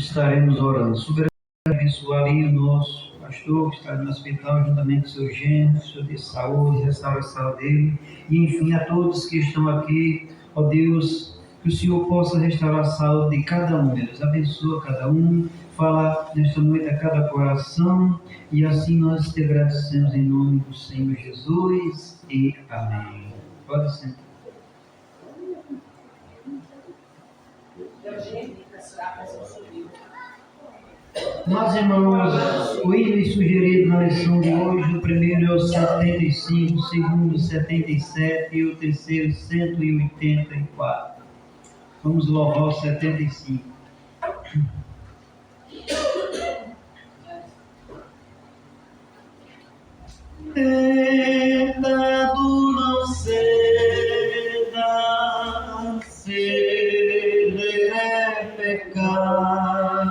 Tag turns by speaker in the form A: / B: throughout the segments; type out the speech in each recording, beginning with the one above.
A: estaremos orando. Soberano, abençoar aí o nosso pastor que está no hospital, juntamente com o seu gênero, Senhor de saúde, restaura a saúde dele, e enfim a todos que estão aqui, ó Deus, que o Senhor possa restaurar a saúde de cada um deles, abençoa cada um, fala nesta noite a cada coração, e assim nós te agradecemos em nome do Senhor Jesus, e amém. Pode ser. Mas, irmãos, o hino sugerido na lição de hoje, o primeiro é o 75, o segundo 77 e o terceiro 184. Vamos louvar o 75. Tentado não ceda, ceder é pecado,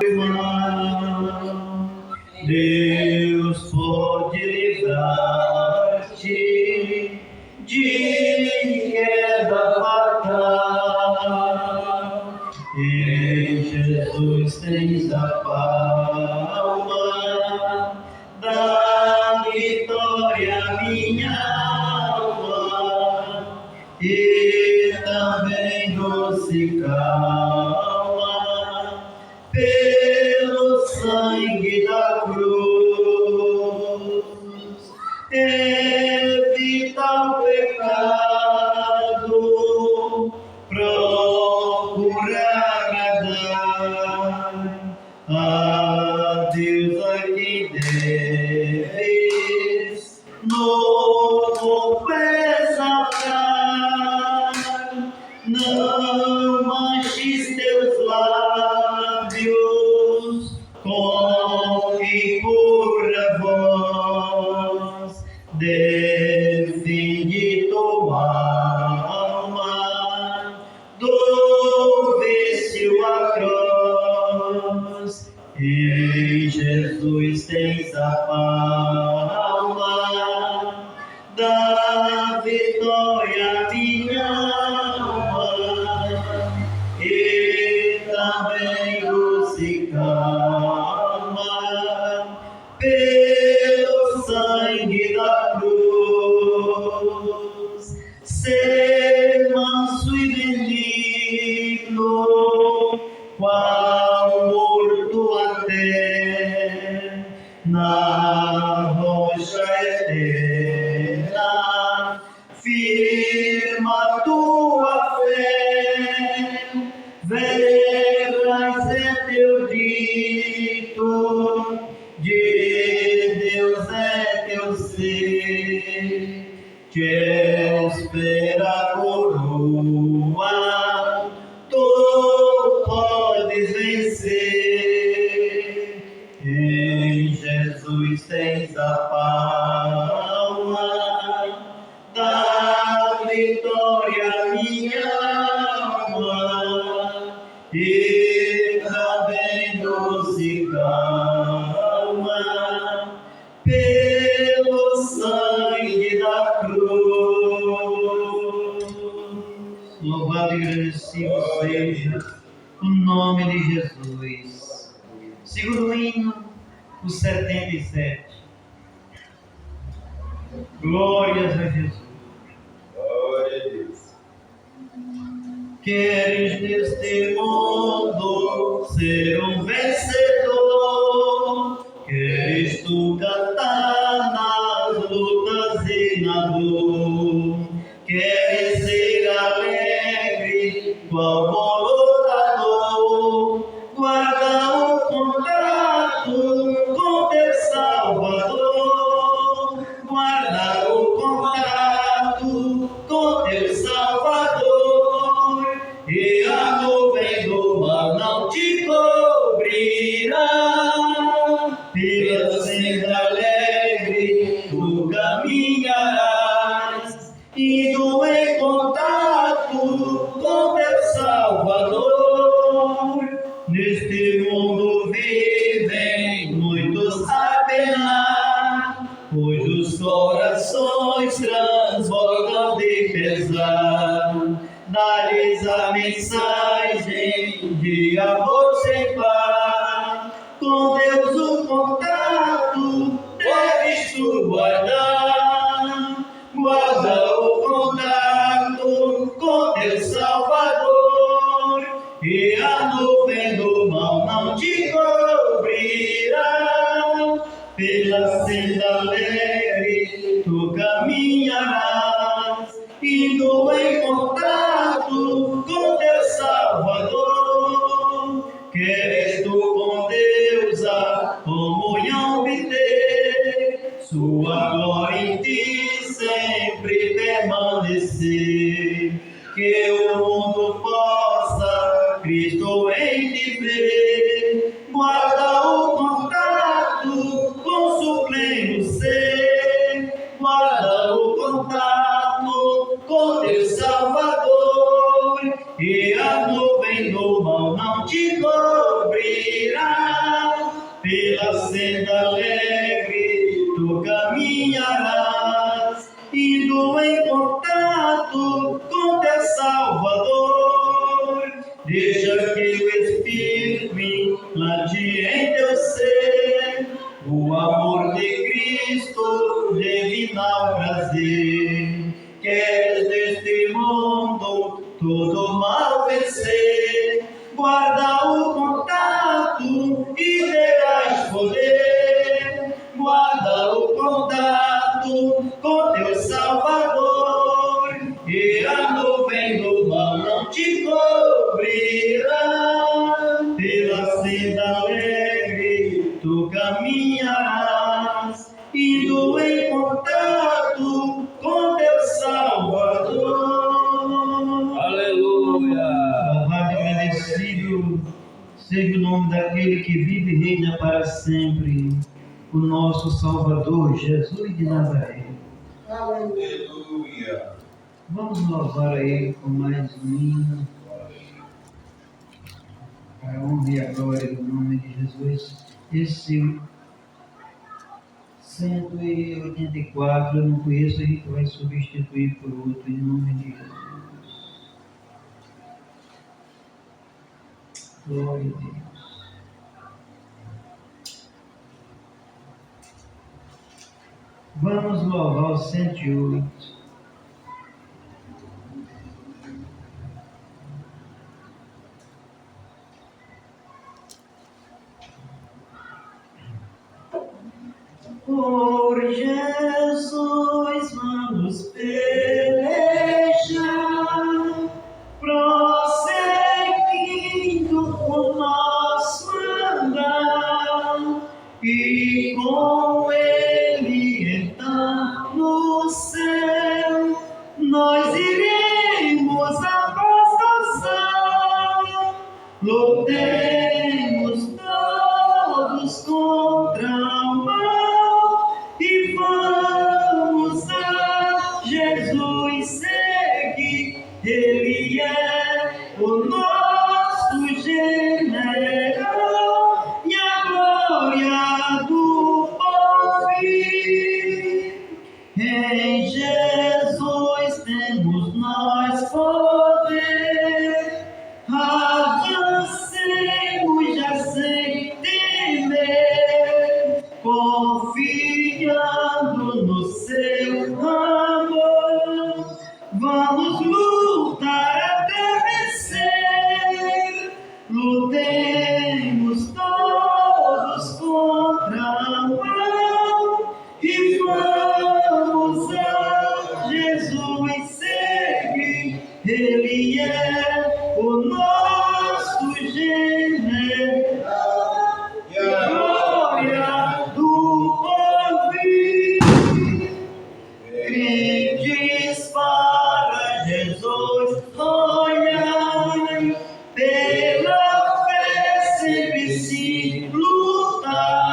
A: Deus pode livrar-te de queda fatal. Em Jesus tens a palma da vitória, minha alma, e também doce calma pelo sangue da cruz. Evita o pecado, procura agradar a Deus a quem deves no exaltar. Não manches teus lábios com impura voz, defende tua alma do vício atroz. Em Jesus tens a palma da vitória, minha alma, e também doce calma pelo sangue da cruz. Ser manso e benigno, qual morto até na rocha eterna, firma tua fé, veras é teu dito, de Deus é teu ser, te espera a coroa, tu podes vencer. Em Jesus tens a palma da vitória, minha alma, e também doce calma pelo sangue da cruz. Louvado e agradecido seja o nome de Jesus. Segundo hino, o 77. Glórias a Jesus.
B: Glória a Deus.
A: Queres neste mundo ser um vencedor? Queres tu cantar nas lutas e na dor? Queres ser alegre qual bom lutador? Guarda o contato com teu Salvador. Guarda o contato com teu Salvador, e a nuvem do mal não te cobrirá. Pela senda alegre tu caminharás, indo em contato com teu Salvador. Neste mundo vivem muitos a penar, cujos corações transbordam de pesar. Dá-lhes a mensagem de amor sem par. nuvem do mal não te cobrirá, pela senda alegre tu caminharás, indo em contato com teu Salvador. Queres tu com Deus a comunhão obter, sua glória em ti sempre permanecer. Que o mundo possa Cristo em ti ver, guarda o contato com suplente ser, guarda o contato com teu Salvador, e a nuvem do mal não te cobrirá, pela senda alegre tu caminharás, indo em contato com teu Salvador. Deixa que o Espírito implante em teu ser o amor de Cristo, divino prazer. Queres deste mundo todo mal vencer, guarda o contato e terás poder, guarda o contato com teu Salvador, e a nuvem do mal não te cobrirá, pela senda alegre tu caminharás, indo em contato com teu Salvador.
C: Aleluia!
A: Louvado e agradecido seja o nome daquele que vive e reina para sempre, o nosso Salvador, Jesus de Nazaré.
B: Aleluia.
A: Vamos louvar a Ele com mais um hino, para a honra e a glória do nome de Jesus. Esse 184 eu não conheço, a gente vai substituir por outro em nome de Jesus. Glória a Deus. Vamos louvar o 108. Por Jesus vamos pelejar, prosseguindo o nosso andar, e com Ele então no céu nós iremos apostar. Lutemos todos contra o mal e vamos a Jesus seguir. Ele é o nosso general e a glória do porvir. Em Jesus temos nós poder, avancemos já sem temer, confiando no seu amor. Vamos lutar até vencer, lutemos todos contra o mal e vamos a Jesus seguir. Ele é o nosso general e a glória do porvir. Crentes para Jesus olhai, pela fé sempre se lutai,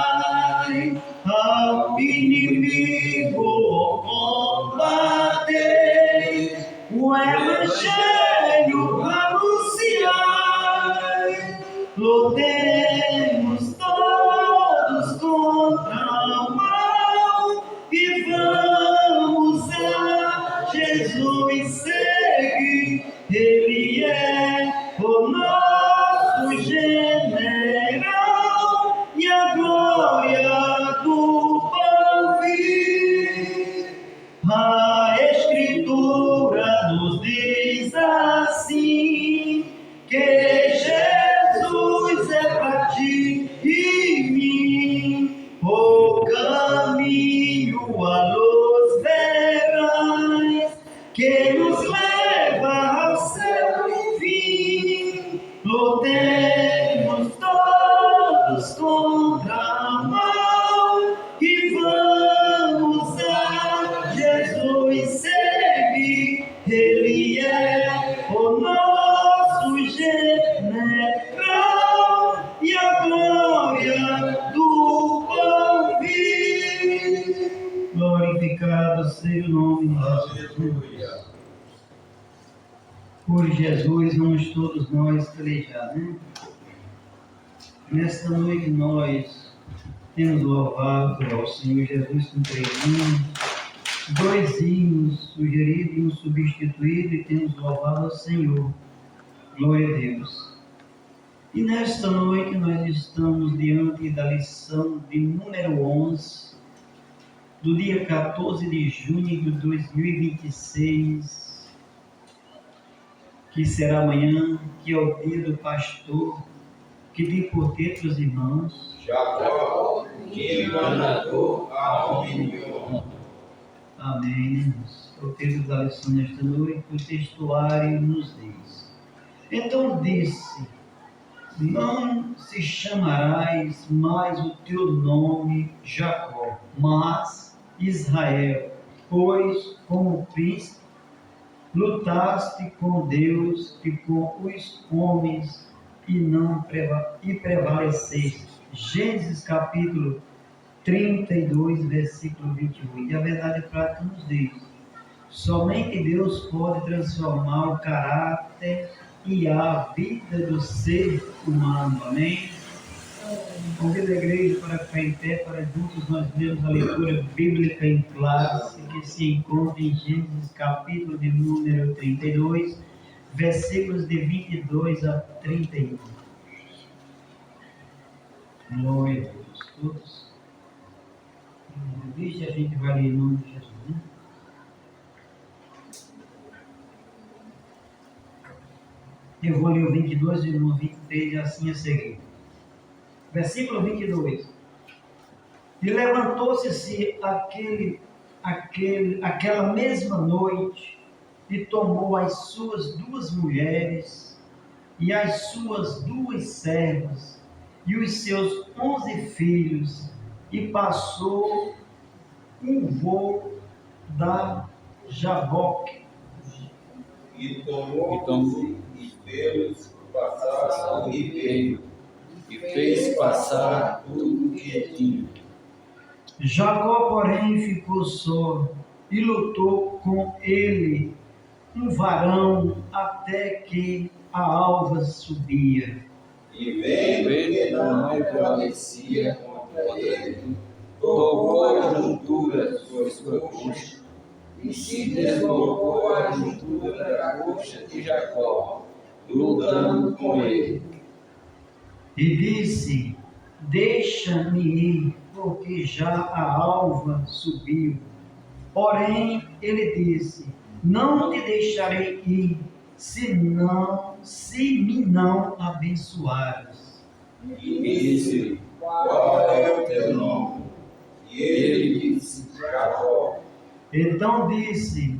A: ao inimigo combatei, o Evangelho anunciai. Lutemos todos contra o mal e vamos a Jesus seguir. Ele é o nosso general e a glória do porvir. A Escritura nos diz assim, que Jesus Por Jesus, vamos todos nós pelejar, né? Nesta noite nós temos louvado ao Senhor Jesus com 3 hinos, 2 hinos sugeridos e um substituído, e temos louvado ao Senhor. Glória a Deus. E nesta noite nós estamos diante da lição de número 11, do dia 14 de junho de 2026, que será amanhã, que é o dia do pastor, que tem por títulos irmãos.
B: Jacó, que mandou a homem nenhum.
A: Amém. O título da lição nesta noite, o textuário nos diz. Então disse: não se chamarás mais o teu nome Jacó, mas Israel, pois como príncipe lutaste com Deus e com os homens e prevaleceste. Gênesis capítulo 32, versículo 28. E a verdade prática nos diz: somente Deus pode transformar o caráter e a vida do ser humano. Amém? Convido a igreja para ficar em pé, para juntos nós lermos a leitura bíblica em classe, que se encontra em Gênesis capítulo de número 32, versículos de 22 a 31. Glória a Deus. Todos. Deixa a gente vai ler em nome de Jesus, né? Eu vou ler o 22 e o 23 e assim a seguir. Versículo 22. E levantou-se aquela mesma noite e tomou as suas 2 mulheres e as suas 2 servas e os seus 11 filhos e passou um voo da Jaboque.
B: E tomou e fez passar o ribeiro, e fez passar tudo que tinha.
A: Jacó, porém, ficou só e lutou com ele um varão até que a alva subia.
B: E vendo que não prevalecia contra ele, tocou a juntura de sua coxa, e se deslocou a juntura da coxa de Jacó, lutando com ele.
A: E disse: deixa-me ir, porque já a alva subiu. Porém, ele disse: não te deixarei ir, se me não abençoares.
B: E disse: qual é o teu nome? E ele disse: Jacó.
A: Então disse: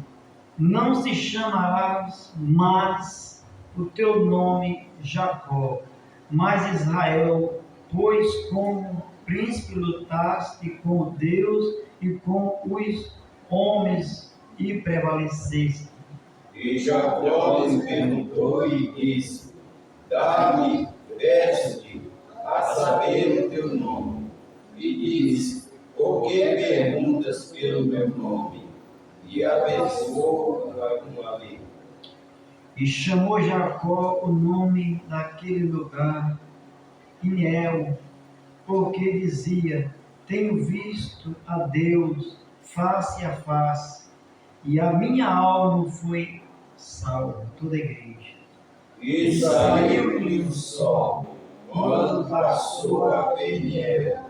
A: não se chamarás mais o teu nome Jacó, mas Israel, pois como príncipe lutaste com Deus e com os homens e prevaleceste.
B: E Jacó lhes perguntou e disse: dá-me, peço-te, a saber o teu nome. E disse: por que perguntas pelo meu nome? E abençoou com a lei.
A: E chamou Jacó o nome daquele lugar Peniel, porque dizia: tenho visto a Deus face a face, e a minha alma foi salva. Toda a igreja.
B: E saiu-lhe o sol, quando passou a Peniel,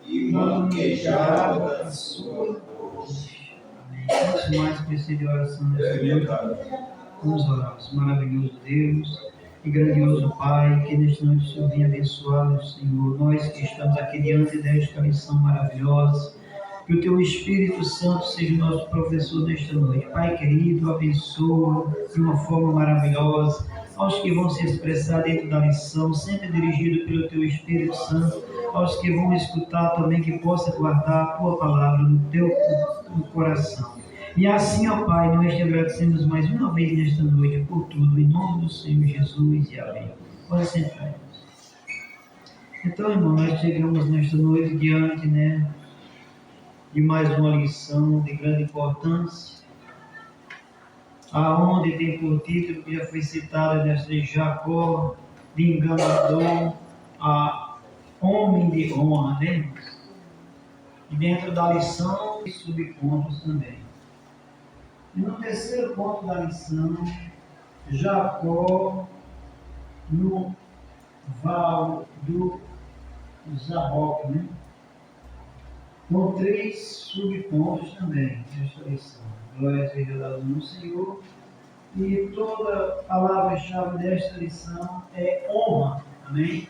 B: e manquejava a sua coxa.
A: Amém. Antes mais precisa de oração nesta noite. Vamos orar. Maravilhoso Deus e grandioso Pai, que nesta noite o Senhor venha abençoar, Senhor. Nós que estamos aqui diante desta lição maravilhosa, que o Teu Espírito Santo seja o nosso professor nesta noite. Pai querido, abençoa de uma forma maravilhosa aos que vão se expressar dentro da lição, sempre dirigido pelo Teu Espírito Santo, aos que vão escutar também, que possa guardar a Tua palavra no Teu coração. E assim, ó Pai, nós te agradecemos mais uma vez nesta noite por tudo, em nome do Senhor Jesus e amém. Pode sentar. Então, irmão, nós chegamos nesta noite diante, de mais uma lição de grande importância, aonde tem por título, que já foi citado nessa de Jacó, de enganador a homem de honra, né? E dentro da lição, subpontos também. E no terceiro ponto da lição, Jacó no val do Jaboque, né? Com 3 subpontos também nesta lição. Glória seja dada no Senhor. E toda palavra-chave desta lição é honra. Amém?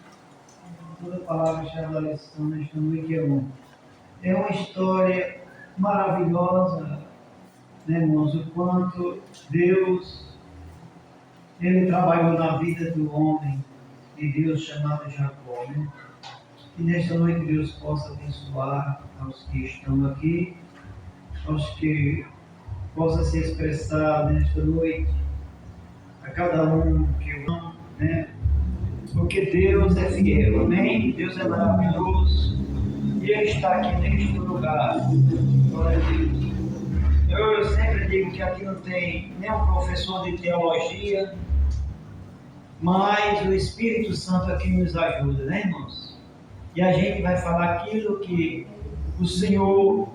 A: Toda palavra-chave da lição nesta noite é honra. É uma história maravilhosa, né, irmãos? O quanto Deus, Ele trabalhou na vida do homem de Deus chamado Jacó, né? E nesta noite Deus possa abençoar aos que estão aqui, aos que possa se expressar nesta noite, a cada um que eu amo, né? Porque Deus é fiel, amém? Deus é maravilhoso e Ele está aqui neste lugar. Glória a Deus. Eu sempre digo que aqui não tem nenhum professor de teologia, mas o Espírito Santo aqui nos ajuda, né, irmãos? E a gente vai falar aquilo que o Senhor,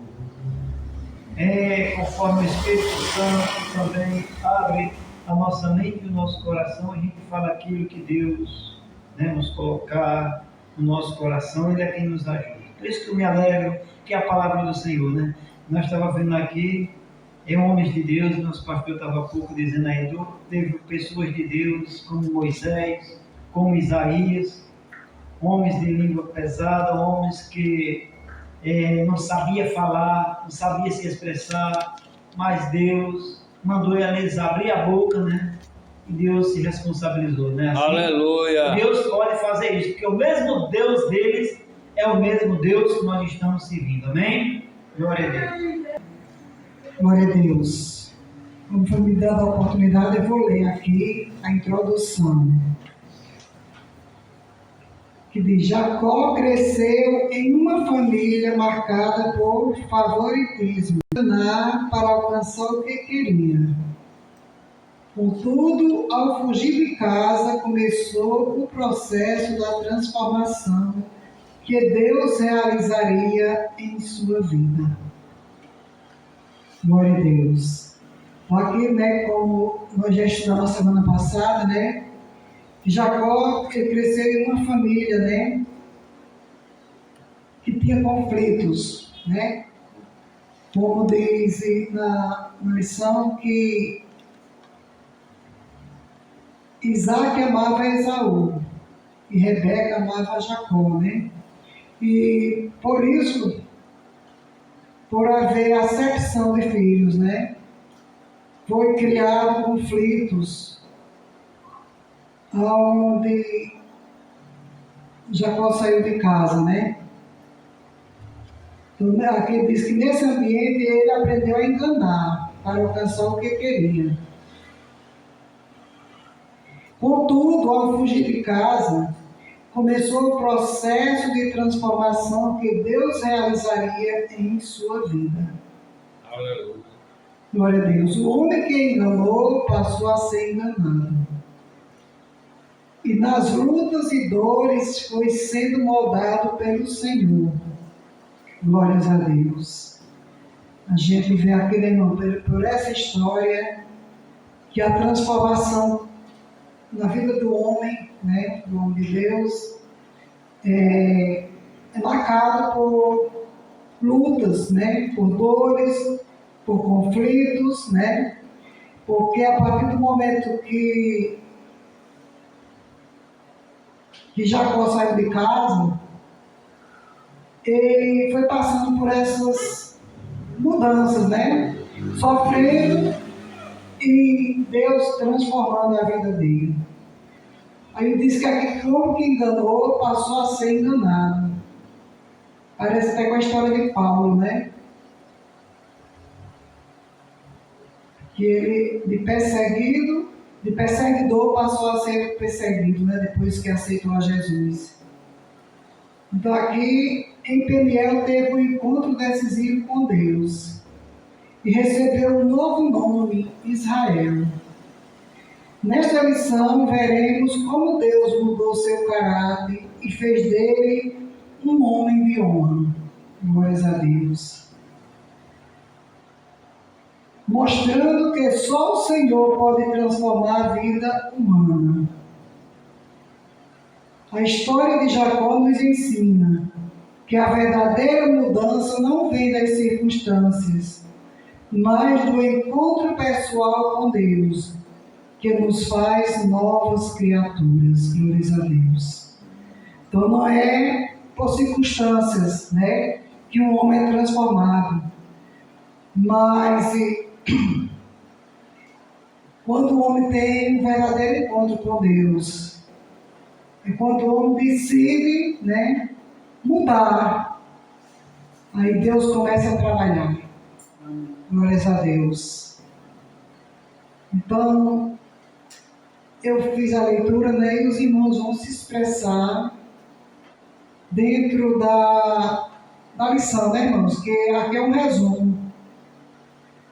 A: conforme o Espírito Santo também abre a nossa mente e o nosso coração, a gente fala aquilo que Deus, né, nos colocar no nosso coração, Ele é quem nos ajuda. Por isso que eu me alegro que é a palavra do Senhor, né? Nós estávamos vendo aqui, homens de Deus, nosso pastor estava há pouco dizendo aí, teve pessoas de Deus como Moisés, como Isaías, homens de língua pesada, homens que não sabia falar, não sabia se expressar, mas Deus mandou eles abrir a boca, né? E Deus se responsabilizou, né? Assim,
B: Aleluia!
A: Deus pode fazer isso, porque o mesmo Deus deles é o mesmo Deus que nós estamos servindo, amém? Glória a Deus.
C: Glória a Deus. Como foi me dada a oportunidade, eu vou ler aqui a introdução. Que diz: Jacó cresceu em uma família marcada por favoritismo, para alcançar o que queria. Contudo, ao fugir de casa, começou o processo da transformação que Deus realizaria em sua vida. Glória a Deus. Então aqui, né, como nós já estudamos semana passada, né, Jacó cresceu em uma família, né, que tinha conflitos, né, como diz na lição que Isaac amava Esaú e Rebeca amava Jacó, né, e por isso, por haver acepção de filhos, né, foi criado conflitos, onde Jacó saiu de casa, né? Então, aqui diz que nesse ambiente ele aprendeu a enganar para alcançar o que queria. Contudo, ao fugir de casa, começou o processo de transformação que Deus realizaria em sua vida.
B: Aleluia!
C: Glória a Deus. O homem que enganou passou a ser enganado. E nas lutas e dores foi sendo moldado pelo Senhor. Glórias a Deus. A gente vê aqui, né, irmão, por essa história, que a transformação na vida do homem, né, do homem de Deus, é marcado por lutas, né, por dores, por conflitos, né, porque a partir do momento que Jacó saiu de casa, ele foi passando por essas mudanças, né? Sofrendo e Deus transformando a vida dele. Aí diz que aquele homem que enganou passou a ser enganado. Parece até com a história de Paulo, né? Que ele, de perseguidor, passou a ser perseguido, né? Depois que aceitou a Jesus. Então aqui em Peniel teve um encontro decisivo com Deus. e recebeu um novo nome, Israel. Nesta lição, veremos como Deus mudou seu caráter e fez dele um homem de honra. Glórias a Deus. Mostrando que só o Senhor pode transformar a vida humana. A história de Jacó nos ensina que a verdadeira mudança não vem das circunstâncias, mas do encontro pessoal com Deus, que nos faz novas criaturas. Glórias a Deus. Então não é por circunstâncias, né, que um homem é transformado, mas quando o homem tem um verdadeiro encontro com Deus, é quando o homem decide, né, mudar, aí Deus começa a trabalhar. Glórias a Deus. Então, eu fiz a leitura, né, e os irmãos vão se expressar dentro da lição, né, irmãos? Que aqui é um resumo.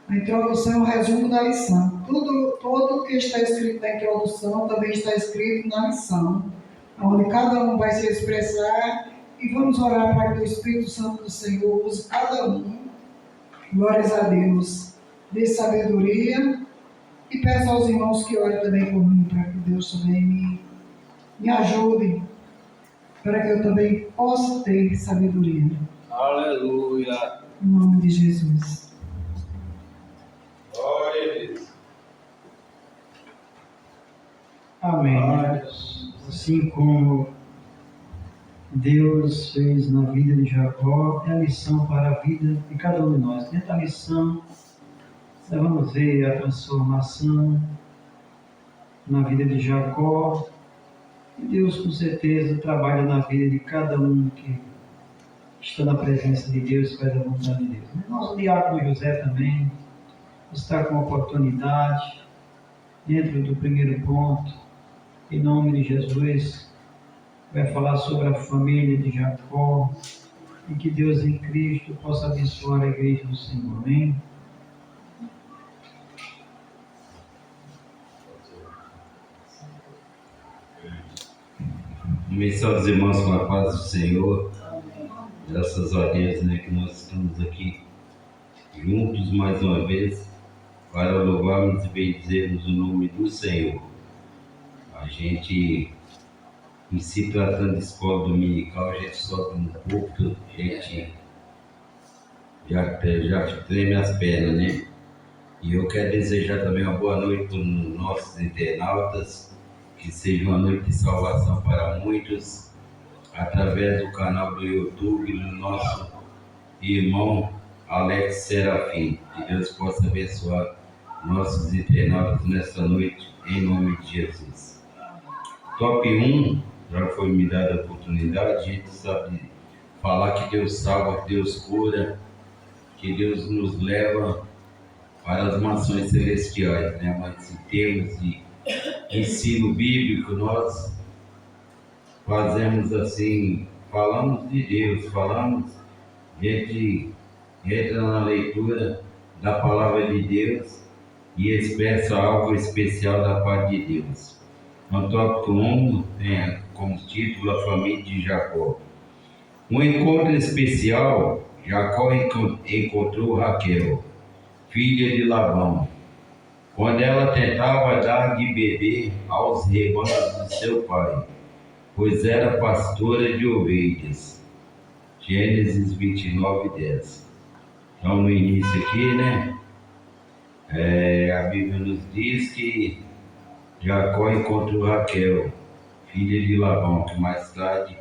C: A introdução é um resumo da lição. Tudo que está escrito na introdução também está escrito na lição, onde cada um vai se expressar e vamos orar para que o Espírito Santo do Senhor use cada um. Glórias a Deus. Dê sabedoria e peço aos irmãos que orem também por mim, para que Deus também me ajude, para que eu também possa ter sabedoria.
B: Aleluia.
C: Em nome de Jesus.
B: Glória a Deus.
A: Amém. Assim como Deus fez na vida de Jacó, é a lição para a vida de cada um de nós. Dentro da lição, nós vamos ver a transformação na vida de Jacó. E Deus, com certeza, trabalha na vida de cada um que está na presença de Deus e faz a vontade de Deus. Nosso diácono José também está com a oportunidade, dentro do primeiro ponto, em nome de Jesus, vai falar sobre a família de Jacó e que Deus em Cristo possa abençoar a igreja do Senhor. Amém?
D: Abençoe os irmãos com a paz do Senhor. Graças a Deus, né, que nós estamos aqui juntos mais uma vez para louvarmos e bendizermos o nome do Senhor. A gente, em se tratando de escola dominical, a gente sobe no púlpito, a gente já treme as pernas, né? E eu quero desejar também uma boa noite para os nossos internautas, que seja uma noite de salvação para muitos, através do canal do YouTube do nosso irmão Alex Serafim. Que Deus possa abençoar nossos internautas nesta noite, em nome de Jesus. Top 1, já foi me dada a oportunidade, a gente sabe falar que Deus salva, que Deus cura, que Deus nos leva para as mansões celestiais, né? Mas em termos de ensino bíblico, nós fazemos assim, falamos de Deus, a gente entra na leitura da palavra de Deus e expressa algo especial da parte de Deus. No tópico 1 tem como título a família de Jacó. Um encontro especial, Jacó encontrou Raquel, filha de Labão, quando ela tentava dar de beber aos rebanhos de seu pai, pois era pastora de ovelhas. Gênesis 29:10. Então, no início aqui, né, a Bíblia nos diz que Jacó encontrou Raquel, filha de Labão, que mais tarde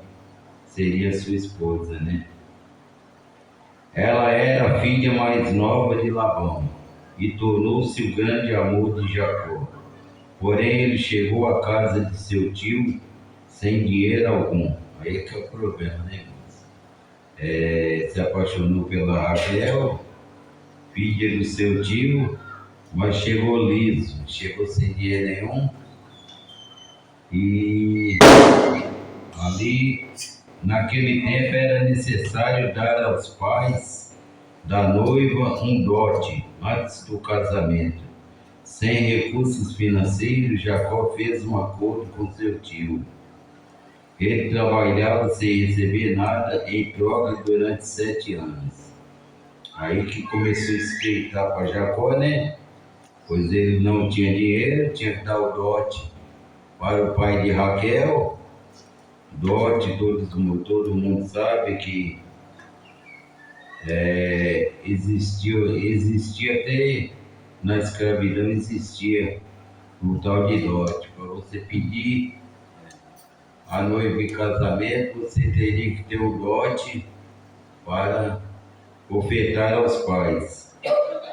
D: seria sua esposa, né? Ela era a filha mais nova de Labão e tornou-se o grande amor de Jacó. Porém, ele chegou à casa de seu tio sem dinheiro algum. Aí que é o problema, né, irmãos? Se apaixonou pela Raquel, filha do seu tio, mas chegou liso, chegou sem dinheiro nenhum. E ali, naquele tempo, era necessário dar aos pais da noiva um dote, antes do casamento. Sem recursos financeiros, Jacó fez um acordo com seu tio. Ele trabalhava sem receber nada em troca durante 7 anos. Aí que começou a estreitar para Jacó, né? Pois ele não tinha dinheiro, tinha que dar o dote para o pai de Raquel. Dote, todo mundo sabe que existia até na escravidão, existia o tal de dote. Para você pedir a noiva em casamento, você teria que ter o dote para ofertar aos pais.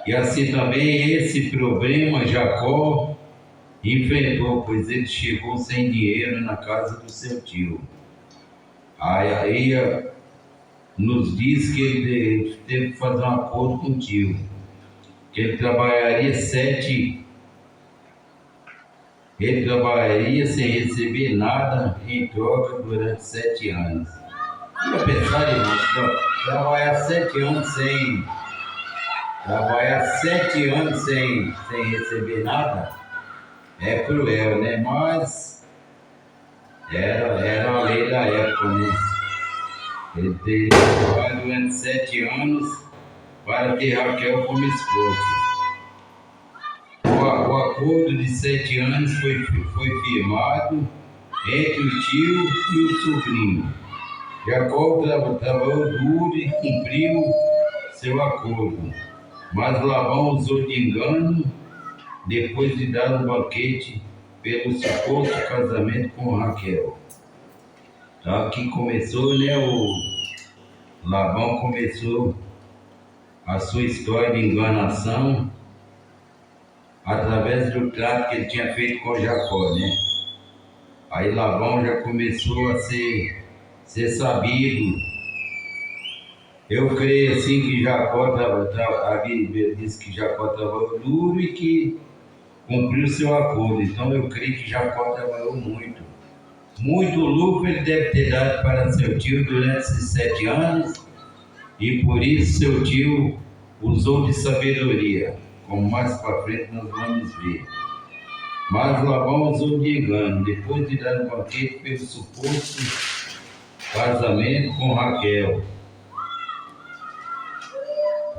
D: E assim também esse problema Jacó enfrentou, pois ele chegou sem dinheiro na casa do seu tio. Aí nos diz que ele teve que fazer um acordo com o tio, que ele trabalharia sem receber nada em troca durante 7 anos. Vamos pensar, irmãos, trabalhar 7 anos sem receber nada é cruel, né? Mas era a lei da época, né? Ele teria trabalhado durante 7 anos para ter Raquel como esposa. O acordo de 7 anos foi firmado entre o tio e o sobrinho. Jacó trabalhou duro e cumpriu seu acordo, mas Labão usou de engano depois de dar um banquete pelo suposto casamento com Raquel. Então aqui começou, né, Labão começou a sua história de enganação através do trato que ele tinha feito com Jacó, né? Aí Labão já começou a ser sabido. Eu creio assim que Jacó a Bíblia diz que Jacó trabalhou duro e que cumpriu seu acordo. Então eu creio que Jacó trabalhou muito. Muito lucro ele deve ter dado para seu tio durante esses 7 anos, e por isso seu tio usou de sabedoria, como mais para frente nós vamos ver. Mas Labão usou de engano, depois de dar um banquete pelo suposto casamento com Raquel.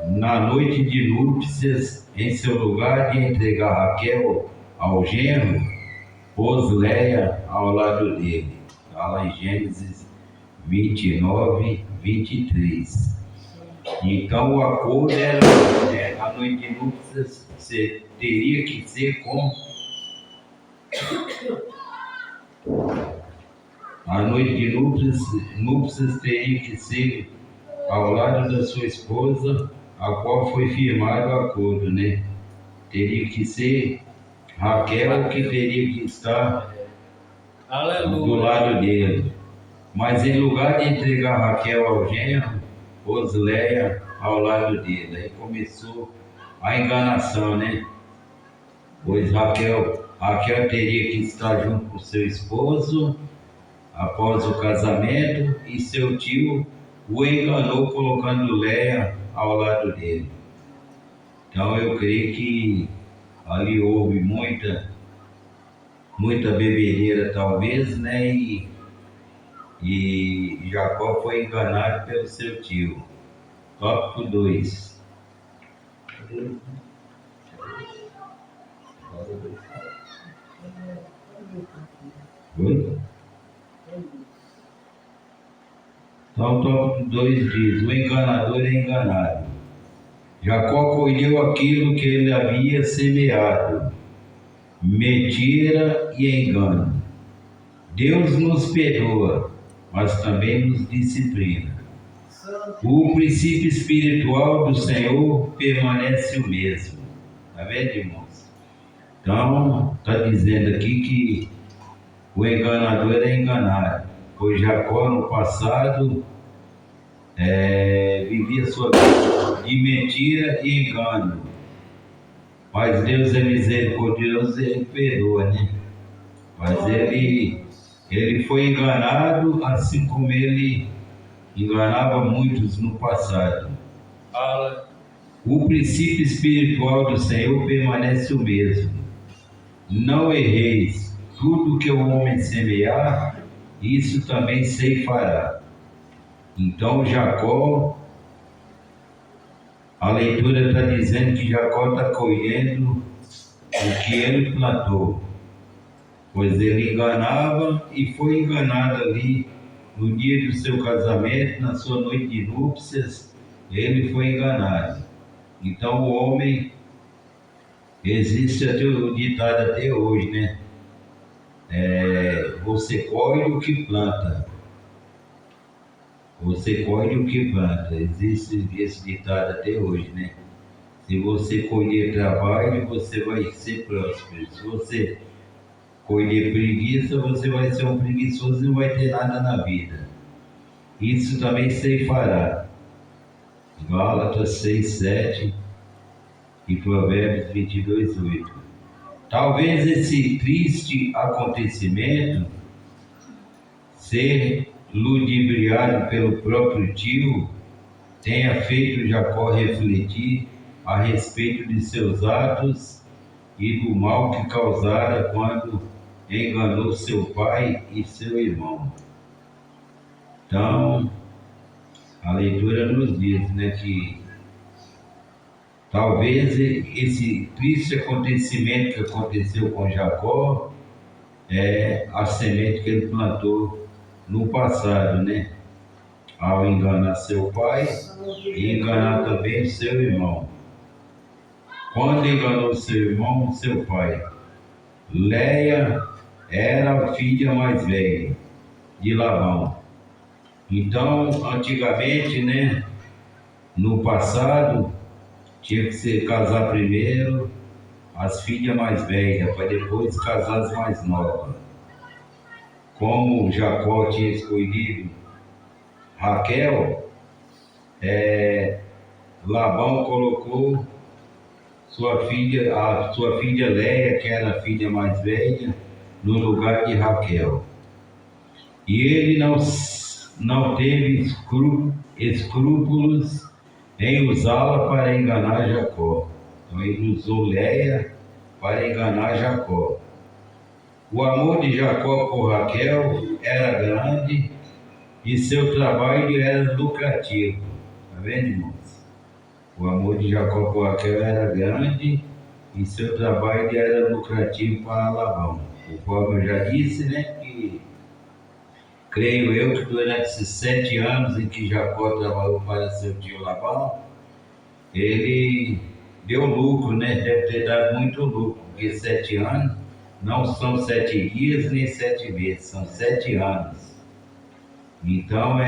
D: Na noite de núpcias, em seu lugar de entregar Raquel ao genro, pôs Léia ao lado dele. Está lá em Gênesis 29, 23. Então o acordo era, a noite de núpcias teria que ser com... A noite de núpcias teria que ser ao lado da sua esposa, a qual foi firmado o acordo, né? Teria que ser Raquel que teria que estar do lado dele. Mas em lugar de entregar Raquel ao genro, pôs Léia ao lado dele. Aí começou a enganação, né? Pois Raquel teria que estar junto com seu esposo após o casamento, e seu tio o enganou colocando Léia ao lado dele. Então eu creio que ali houve muita bebedeira talvez, né? E Jacó foi enganado pelo seu tio. Tópico 2. Oi? Então o tópico 2 diz: o enganador é enganado. Jacó colheu aquilo que ele havia semeado, mentira e engano. Deus nos perdoa, mas também nos disciplina. O princípio espiritual do Senhor permanece o mesmo. Está vendo, irmãos? Então, está dizendo aqui que o enganador é enganado, pois Jacó no passado vivia sua vida de mentira e engano. Mas Deus é misericordioso e Ele perdoa, né? Mas ele foi enganado, assim como ele enganava muitos no passado. O princípio espiritual do Senhor permanece o mesmo. Não erreis, tudo que o homem semear, isso também ceifará. Então Jacó, a leitura está dizendo que Jacó está colhendo o que ele plantou, pois ele enganava e foi enganado ali no dia do seu casamento, na sua noite de núpcias, ele foi enganado. Então o homem, existe até o ditado até hoje, né? Você colhe o que planta. Você colhe o que planta. Existe esse ditado até hoje, né? Se você colher trabalho, você vai ser próspero. Se você colher preguiça, você vai ser um preguiçoso e não vai ter nada na vida. Isso também ceifará. Gálatas 6, 7 e Provérbios 22, 8. Talvez esse triste acontecimento, ser ludibriado pelo próprio tio, tenha feito Jacó refletir a respeito de seus atos e do mal que causara quando enganou seu pai e seu irmão. Então, a leitura nos diz, né, que talvez esse triste acontecimento que aconteceu com Jacó é a semente que ele plantou no passado, né? Ao enganar seu pai e enganar também seu irmão. Quando enganou seu irmão, seu pai, Léia era a filha mais velha de Labão. Então, antigamente, né, no passado, tinha que se casar primeiro as filhas mais velhas, para depois casar as mais novas. Como Jacó tinha escolhido Raquel, Labão colocou a sua filha Léia, que era a filha mais velha, no lugar de Raquel. E ele não teve escrúpulos em usá-la para enganar Jacó. Então ele usou Léia para enganar Jacó. O amor de Jacó por Raquel era grande e seu trabalho era lucrativo. Está vendo, irmãos? O amor de Jacó por Raquel era grande e seu trabalho era lucrativo para Labão. Conforme eu já disse, né, que creio eu que durante esses 7 anos em que Jacó trabalhou para seu tio Labão, ele deu lucro, né? Deve ter dado muito lucro, porque 7 anos não são 7 dias nem 7 meses, são 7 anos. Então,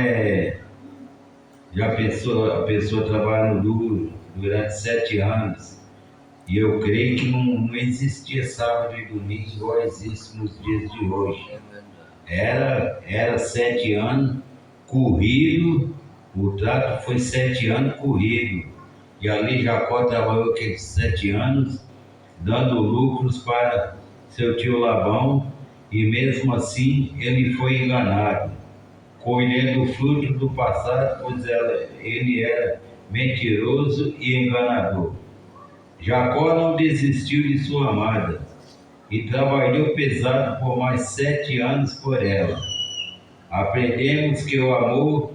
D: já pensou, a pessoa trabalha no lucro durante 7 anos, e eu creio que não existia sábado e domingo igual existe nos dias de hoje. Era 7 anos corrido, o trato foi 7 anos corrido. E ali Jacó trabalhou aqueles 7 anos, dando lucros para seu tio Labão, e mesmo assim ele foi enganado, colhendo o fruto do passado, pois ele era mentiroso e enganador. Jacó não desistiu de sua amada e trabalhou pesado por mais 7 anos por ela. Aprendemos que o amor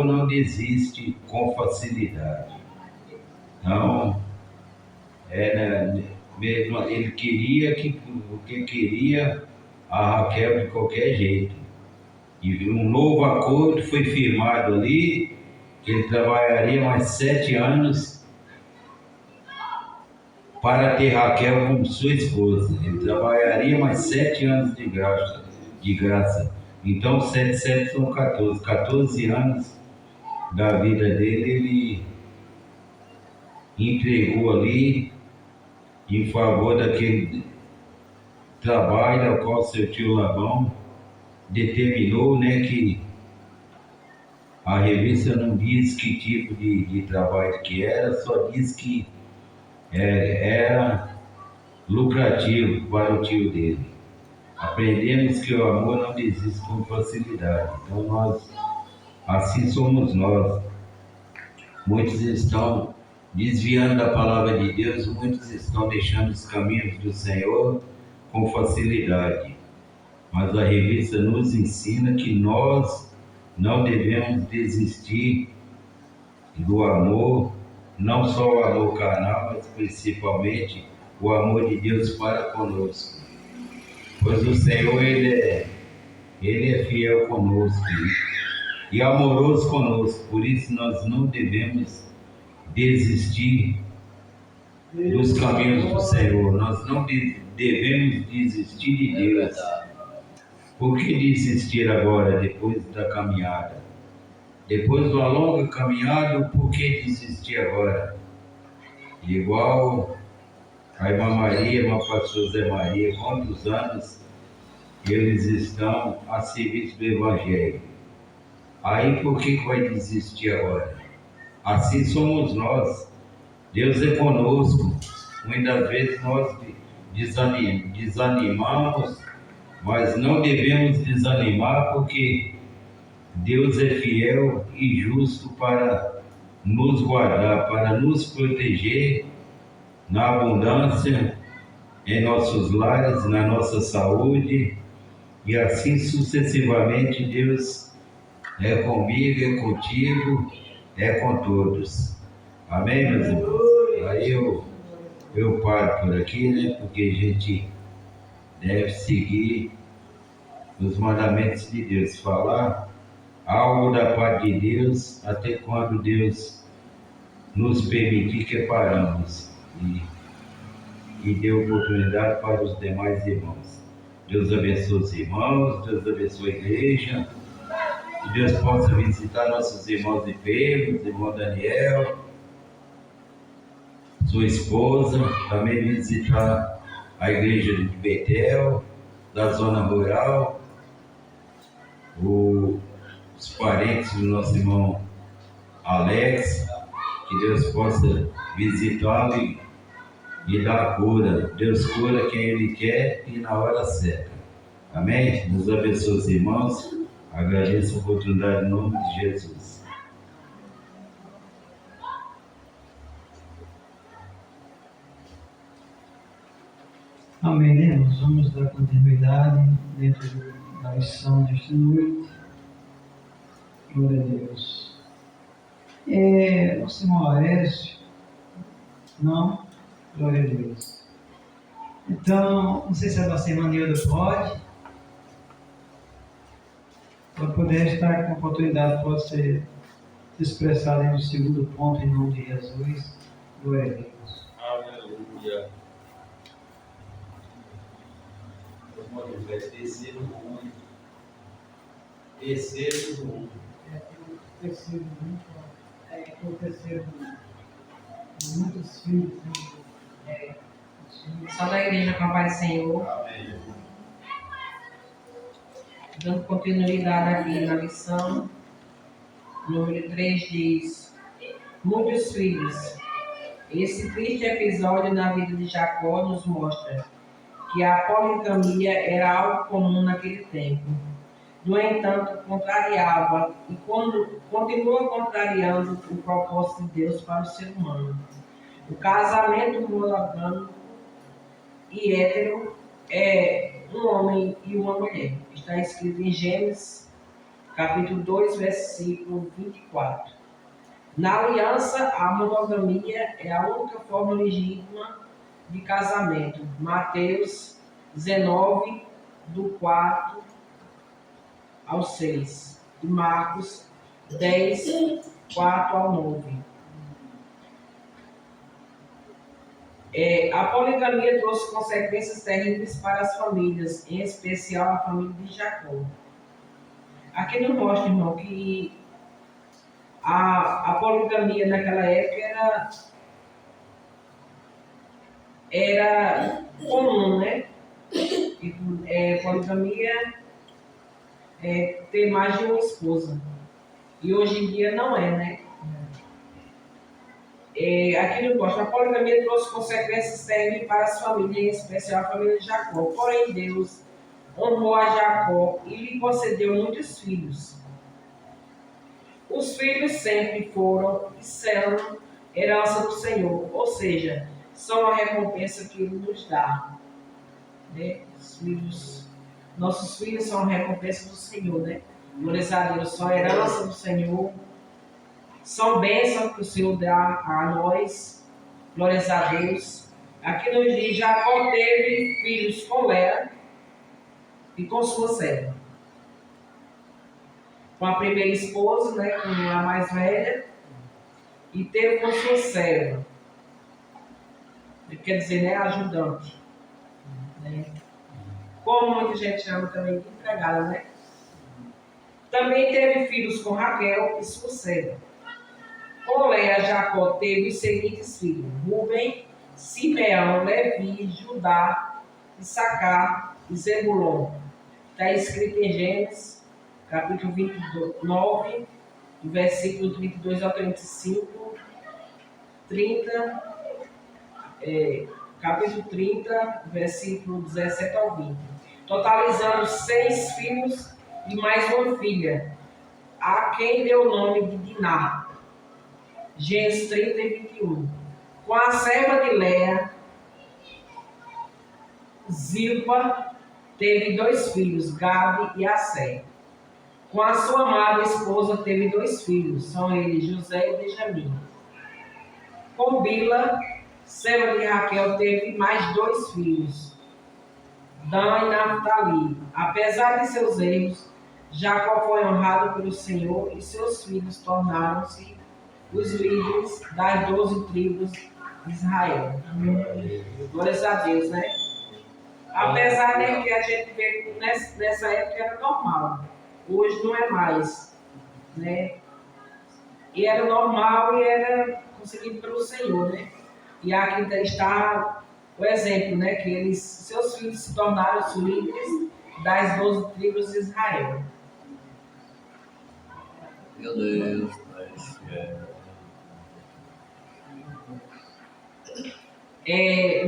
D: não desiste com facilidade. Então, ele queria a Raquel de qualquer jeito. E um novo acordo foi firmado ali, que ele trabalharia mais 7 anos para ter Raquel como sua esposa. Ele trabalharia mais 7 anos de graça. Então, 7, 7 são 14. 14 anos da vida dele, ele entregou ali em favor daquele trabalho ao qual seu tio Labão determinou, né, que a revista não diz que tipo de trabalho que era, só diz que era lucrativo para o tio dele. Aprendemos que o amor não desiste com facilidade. Então assim somos nós. muitos estão desviando da palavra de Deus, muitos estão deixando os caminhos do Senhor com facilidade. Mas a revista nos ensina que nós não devemos desistir do amor, não só o amor carnal, mas principalmente o amor de Deus para conosco. Pois o Senhor, Ele é fiel conosco e amoroso conosco, por isso nós não devemos desistir dos caminhos do Senhor, nós não devemos desistir de Deus. Por que desistir agora, depois da caminhada? Depois de uma longa caminhada, por que desistir agora? Igual a irmã Maria, irmã pastor Zé Maria, quantos anos eles estão a serviço do Evangelho? Aí por que vai desistir agora? Assim somos nós. Deus é conosco. Muitas vezes nós desanimamos, mas não devemos desanimar, porque Deus é fiel e justo para nos guardar, para nos proteger na abundância, em nossos lares, na nossa saúde, e assim sucessivamente. Deus é comigo, é contigo, é com todos. Amém, meus irmãos? Aí eu paro por aqui, né? Porque a gente deve seguir os mandamentos de Deus, falar algo da parte de Deus até quando Deus nos permitir que paramos e dê oportunidade para os demais irmãos. Deus abençoe os irmãos, Deus abençoe a igreja, que Deus possa visitar nossos irmãos enfermos, irmão Daniel, sua esposa, também visitar a igreja de Betel, da zona rural, os parentes do nosso irmão Alex, que Deus possa visitá-lo e dar a cura. Deus cura quem Ele quer e na hora certa. Amém? Deus abençoe os irmãos. Agradeço a oportunidade em nome de Jesus.
A: Amém, né, irmãos? Vamos dar continuidade dentro da lição desta noite. Glória a Deus. Nosso irmão Aécio? Não? Glória a Deus. Então, não sei se a nossa irmã Nilda pode. Para poder estar com a oportunidade, pode ser expressada no segundo ponto, em nome de Jesus. Glória a Deus.
B: Aleluia. Vai terceiro mundo. Terceiro mundo.
C: Terceiro mundo. O terceiro mundo. Muitos filhos.
E: Só da igreja com a paz do Senhor.
B: Amém.
E: Dando continuidade aqui na lição, número 3 diz: muitos filhos. Esse triste episódio na vida de Jacó nos mostra que a poligamia era algo comum naquele tempo. No entanto, contrariava e continua contrariando o propósito de Deus para o ser humano. O casamento monogâmico e hétero é um homem e uma mulher. Está escrito em Gênesis, capítulo 2, versículo 24. Na aliança, a monogamia é a única forma legítima de casamento. Mateus 19, do 4 ao 6. E Marcos 10, 4 ao 9. A poligamia trouxe consequências terríveis para as famílias, em especial a família de Jacó. Aqui nos mostra, irmão, que a poligamia naquela época era comum, né? Poligamia é ter mais de uma esposa. E hoje em dia não é, né? Aqui no posto, a poligamia trouxe consequências terríveis para as famílias, em especial a família de Jacó. Porém, Deus honrou a Jacó e lhe concedeu muitos filhos. Os filhos sempre foram e serão herança do Senhor, ou seja, são a recompensa que Ele nos dá. Né? Nossos filhos são a recompensa do Senhor, né? Glórias a Deus, são a herança do Senhor, são bênçãos que o Senhor dá a nós, glórias a Deus. Aqui nos diz, Jacó teve filhos com Léa e com sua serva. Com a primeira esposa, né, com a mais velha, e teve com sua serva. Quer dizer, né, ajudante. Né? Como muita gente chama também de empregada, né? Também teve filhos com Raquel e sua serva. Com Léa, Jacó teve os seguintes filhos: Rubem, Simeão, Levi, Judá, Issacar e Zebulon. Está escrito em Gênesis, capítulo 29, do versículo 32 ao 35, 30, capítulo 30, versículo 17 ao 20. Totalizando 6 filhos e mais uma filha, a quem deu o nome de Diná. Gênesis 30 e 21. Com a serva de Léa, Zilpa teve 2 filhos, Gabe e Assé. Com a sua amada esposa teve 2 filhos, são eles José e Benjamim. Com Bila, serva de Raquel, teve mais 2 filhos, Dan e Naftali. Apesar de seus erros, Jacó foi honrado pelo Senhor e seus filhos tornaram-se os líderes das 12 tribos de Israel. Glórias a Deus, né? Apesar de que a gente vê que nessa época era normal, hoje não é mais, né? E era normal e era conseguido pelo Senhor, né? E aqui está o exemplo, né? Que seus filhos se tornaram os líderes das 12 tribos de Israel.
B: Meu Deus,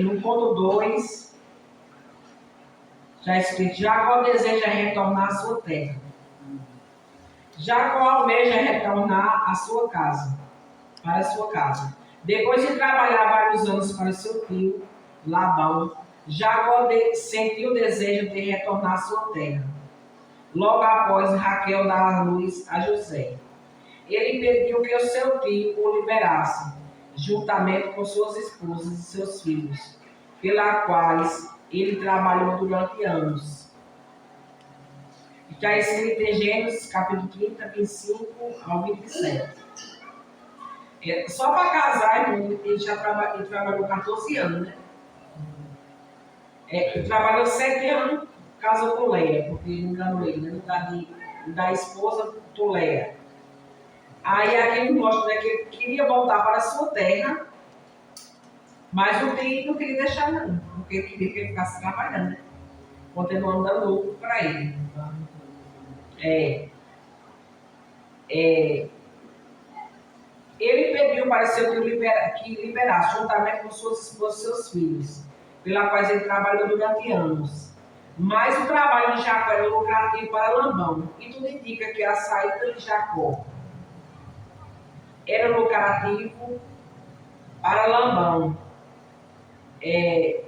E: No ponto 2, já escrito: Jacó deseja retornar à sua terra. Jacó almeja retornar à sua casa, para a sua casa. Depois de trabalhar vários anos para seu tio, Labão, Jacó sentiu o desejo de retornar à sua terra. Logo após Raquel dar à luz a José, ele pediu que o seu tio o liberasse, juntamente com suas esposas e seus filhos, pelas quais ele trabalhou durante anos. Está escrito em Gênesis, capítulo 30, 25 ao 27. Só para casar, ele trabalhou 14 anos, né? Ele trabalhou 7 anos, casou com Léa, porque ele enganou ele, né? No lugar da esposa, com Léa. Aí aqui ele mostra, né, que ele queria voltar para a sua terra, mas o tio não queria deixar não, porque ele queria que ele ficasse trabalhando, né? Continuando dando lucro para ele. Ele pediu para seu tio que liberasse, juntamente com suas esposas e seus filhos, pela qual ele trabalhou durante anos. Mas o trabalho de Jacó era lucrativo para Labão, e tudo indica que a saída de Jacó era lucrativo para Labão. E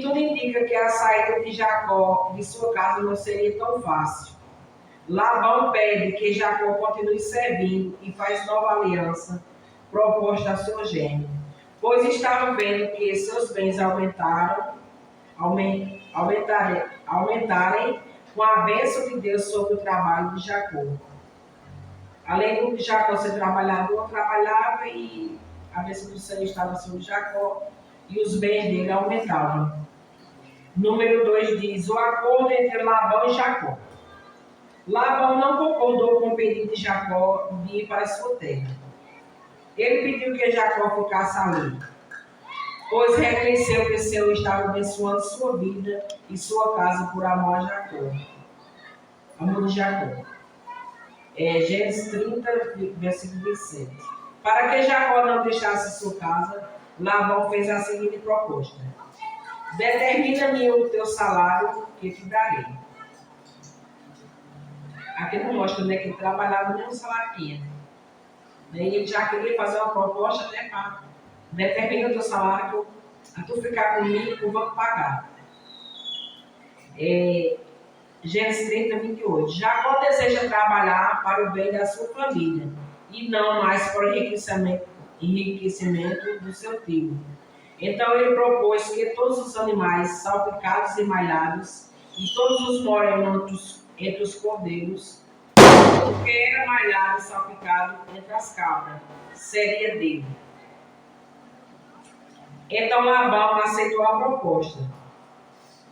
E: tudo indica que a saída de Jacó de sua casa não seria tão fácil. Labão pede que Jacó continue servindo e faz nova aliança proposta a seu genro, pois estava vendo que seus bens aumentarem com a bênção de Deus sobre o trabalho de Jacó. Além de Jacó ser trabalhador, trabalhava e a bênção do Senhor estava sobre Jacó e os bens dele aumentavam. Número 2 diz: o acordo entre Labão e Jacó. Labão não concordou com o pedido de Jacó de ir para a sua terra. Ele pediu que Jacó ficasse ali, pois reconheceu que o Senhor estava abençoando sua vida e sua casa por amor a Jacó. Amor de Jacó. Gênesis 30, versículo 27. Para que Jacó não deixasse sua casa, Labão fez a seguinte proposta: determina-me o teu salário que te darei. Aqui não mostra, né, que ele trabalhava nem um salário tinha. E ele já queria fazer uma proposta, né, para determinar o teu salário, a tu ficar comigo, eu vou te pagar. Gênesis 30, 28. Jacó deseja trabalhar para o bem da sua família e não mais para o enriquecimento do seu tio. Então ele propôs que todos os animais salpicados e malhados e todos os morenos entre os cordeiros, o que era malhado e salpicado entre as cabras, seria dele. Então Labão aceitou a proposta.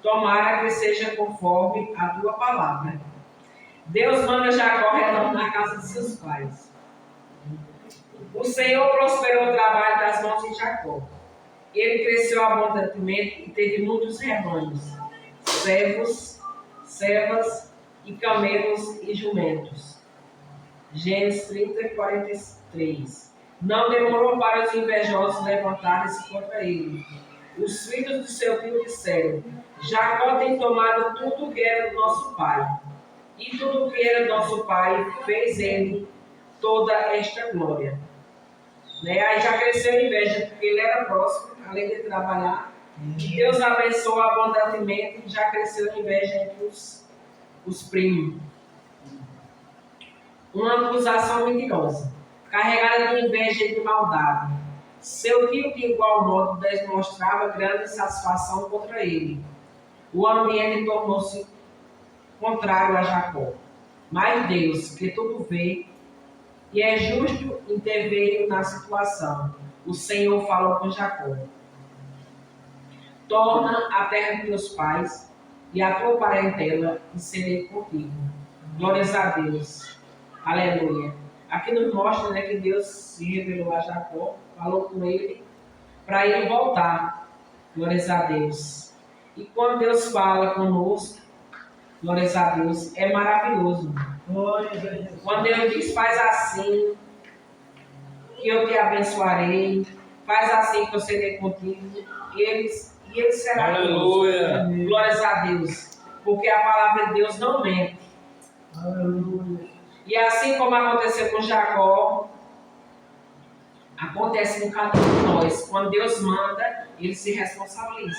E: Tomara que seja conforme a tua palavra. Deus manda Jacó retornar na casa de seus pais. O Senhor prosperou o trabalho das mãos de Jacó. Ele cresceu abundantemente e teve muitos rebanhos, servos, servas e camelos e jumentos. Gênesis 30, 43. Não demorou para os invejosos levantarem-se contra ele. Os filhos do seu tio disseram: Jacó tem tomado tudo o que era do nosso pai. E tudo o que era do nosso pai fez ele toda esta glória. Aí já cresceu a inveja, porque ele era próximo, além de trabalhar. E Deus abençoou abundantemente e já cresceu a inveja entre os primos. Uma acusação mentirosa, carregada de inveja e de maldade. Seu tio, de igual modo, demonstrava grande satisfação contra ele. O ambiente tornou-se contrário a Jacó. Mas Deus, que tudo vê, e é justo, interveio na situação. O Senhor falou com Jacó: torna a terra de teus pais e a tua parentela, e serei contigo. Glórias a Deus. Aleluia. Aqui nos mostra, né, que Deus se revelou a Jacó, falou com ele, para ele voltar. Glórias a Deus. E quando Deus fala conosco, glórias a Deus, é maravilhoso. Quando Deus diz: faz assim, que eu te abençoarei, faz assim que eu serei contigo, e ele será.
B: Aleluia.
E: Conosco. Glórias a Deus. Porque a palavra de Deus não mente.
C: Aleluia.
E: E assim como aconteceu com Jacó, acontece no cada um de nós. Quando Deus manda, ele se responsabiliza.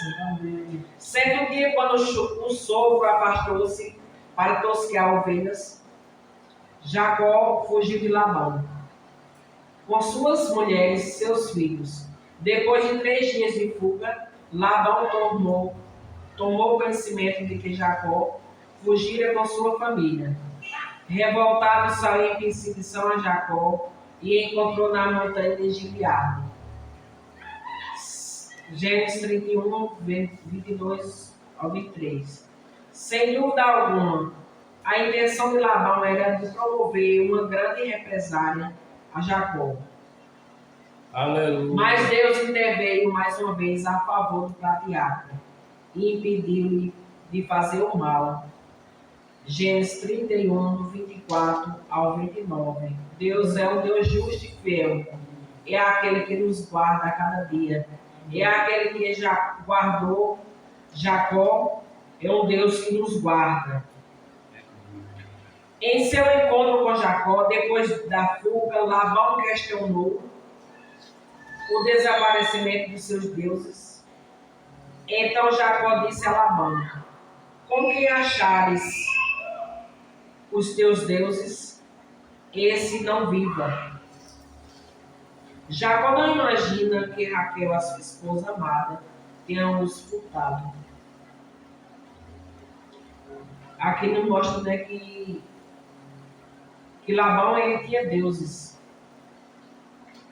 E: Certo dia, quando o sogro afastou-se para tosquear ovelhas, Jacó fugiu de Labão, com suas mulheres e seus filhos. Depois de 3 dias de fuga, Labão tomou conhecimento de que Jacó fugira com sua família. Revoltado, saiu em perseguição a Jacó e encontrou na montanha de Gileade. Gênesis 31, 22 ao 23. Sem dúvida alguma, a intenção de Labão era de promover uma grande represália a Jacó.
B: Aleluia.
E: Mas Deus interveio mais uma vez a favor do patriarca e impediu-lhe de fazer o mal. Gênesis 31, do 24 ao 29. Deus é um Deus justo e fiel. É aquele que nos guarda a cada dia. É aquele que já guardou Jacó. É um Deus que nos guarda. Em seu encontro com Jacó, depois da fuga, Labão questionou o desaparecimento dos seus deuses. Então Jacó disse a Labão: com quem achares os teus deuses, esse não viva. Jacó não imagina que Raquel, a sua esposa amada, tenha os furtado. Aqui nos mostra, né, que Labão, ele tinha deuses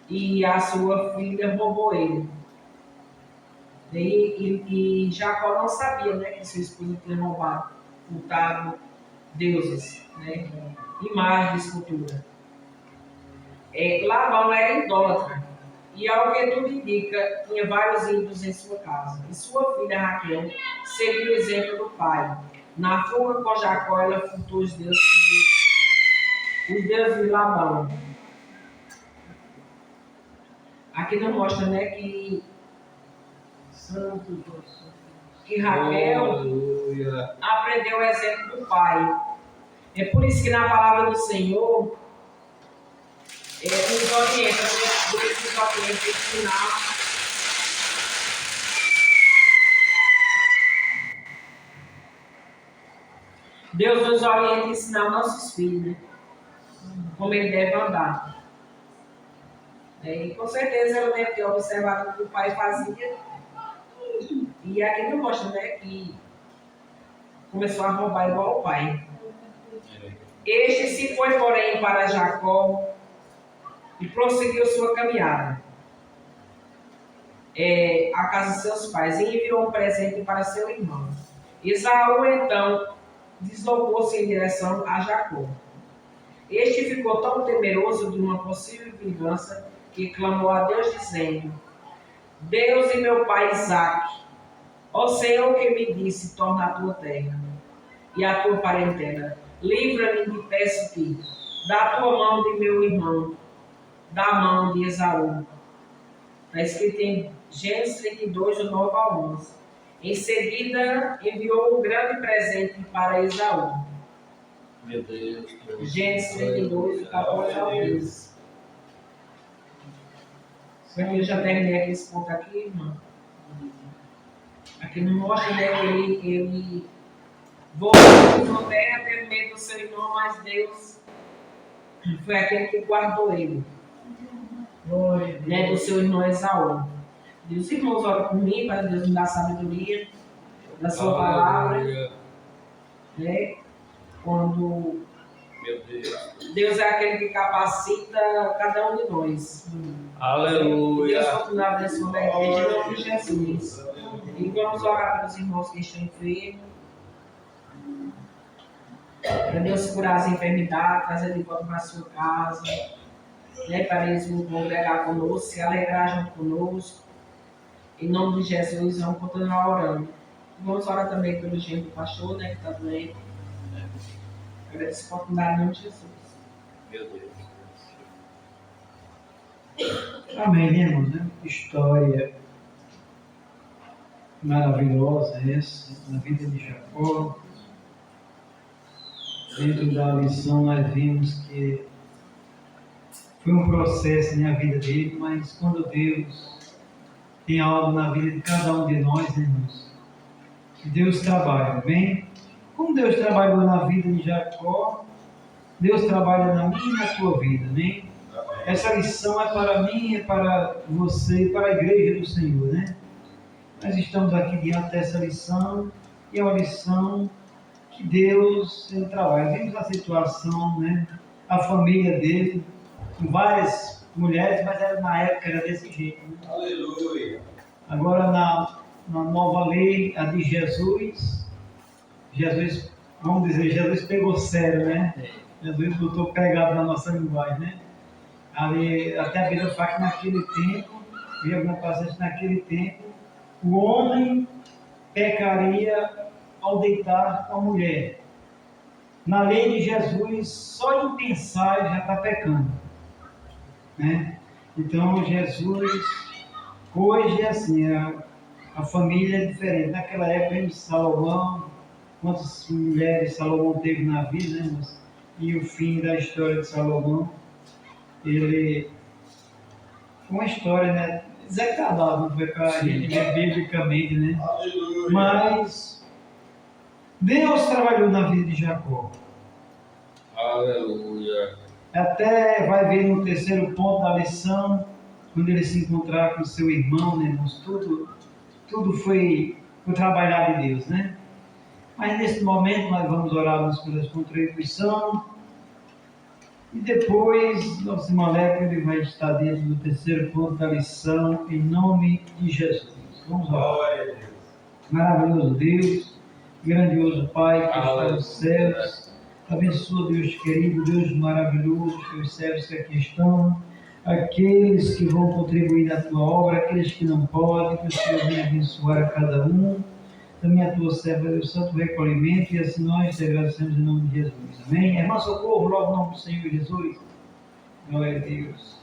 E: e a sua filha roubou ele. E Jacó não sabia, né, que sua esposa tinha roubado, furtado deuses, né, imagens, escultura. Labão era idólatra e, ao que tudo indica, tinha vários ídolos em sua casa. E sua filha Raquel seguiu o exemplo do pai. Na fuga com Jacó, ela furtou os deuses de Labão. Aqui nos mostra, né, que Raquel aprendeu o exemplo do pai. É por isso que na palavra do Senhor nos orienta, nos orienta a ensinar. Deus nos orienta a ensinar nossos filhos, né? Como ele deve andar. E com certeza ela deve ter observado o que o pai fazia. E aqui não mostra, né, que começou a roubar igual o pai. Este se foi, porém, para Jacó e prosseguiu sua caminhada à casa de seus pais e enviou um presente para seu irmão. Esaú, então, deslocou-se em direção a Jacó. Este ficou tão temeroso de uma possível vingança que clamou a Deus, dizendo: Deus e meu pai Isaque, ó Senhor que me disse, torna a tua terra e a tua parentela, livra-me e peço-te da tua mão de meu irmão, da mão de Esaú. Está escrito em Gênesis 32, do 9 ao 11. Em seguida, enviou um grande presente para Esaú.
D: Meu Deus.
E: Gênesis 32, do 14 ao 15. Eu já terminei aqui esse ponto aqui, irmão. Aqui não mostra, né, que ele voltou terra tendo medo do seu irmão, mas Deus foi aquele que guardou ele, né, do seu irmão Esaú. E os irmãos oram por mim, para Deus me dar sabedoria da sua palavra, né? Quando Deus é aquele que capacita cada um de nós.
B: Aleluia.
E: Deus continua abençoando a igreja em nome de Jesus. E vamos orar pelos irmãos que estão enfermos, para Deus curar as enfermidades, trazer de volta para a sua casa, né, para eles vão congregar conosco, se alegrar junto conosco. Em nome de Jesus, vamos continuar orando. Vamos orar também pelo gente do pastor, né, que está doente. Agradeço a oportunidade em nome de Jesus.
B: Meu Deus.
A: Amém, né, irmãos? Né? História maravilhosa essa, na vida de Jacó. Dentro da lição nós vimos que foi um processo na vida dele, mas quando Deus tem algo na vida de cada um de nós, né, irmãos? Deus trabalha, bem? Como Deus trabalhou na vida de Jacó, Deus trabalha na minha e na tua vida, né? Essa lição é para mim, é para você, para a igreja do Senhor, né? Nós estamos aqui diante dessa lição e é uma lição que Deus ele trabalha. Vimos a situação, né? A família dele, com várias mulheres, mas era, na época era desse jeito. Né?
B: Aleluia.
A: Agora na nova lei, a de Jesus, vamos dizer, Jesus pegou sério, né? Jesus botou pegado na nossa linguagem, né? Ali, até a Bíblia fala que naquele tempo, vi alguma passagem, naquele tempo, o homem pecaria ao deitar com a mulher. Na lei de Jesus, só em pensar ele já está pecando, né? Então Jesus, hoje é assim, a família é diferente. Naquela época de Salomão, quantas mulheres Salomão teve na vida, né? E o fim da história de Salomão, ele foi uma história, né? Desagradável, não foi para a gente ver biblicamente, né?
B: Aleluia.
A: Mas Deus trabalhou na vida de Jacó.
B: Aleluia.
A: Até vai ver no terceiro ponto da lição, quando ele se encontrar com seu irmão, né, irmãos? Tudo foi o trabalhar de Deus, né? Mas nesse momento nós vamos orar pelas contribuições. E depois, nosso irmão Leco, ele vai estar dentro do terceiro ponto da lição, em nome de Jesus. Vamos orar.
B: Glória a Deus.
A: Maravilhoso Deus, grandioso Pai que está nos céus, abençoa, Deus querido, Deus maravilhoso, teus servos que aqui estão, aqueles que vão contribuir na tua obra, aqueles que não podem, que o Senhor venha abençoar a cada um, também a tua serva, Deus, santo recolhimento, e assim nós te agradecemos em nome de Jesus. Amém? Irmã, socorro, logo em nome do Senhor Jesus. Glória a Deus.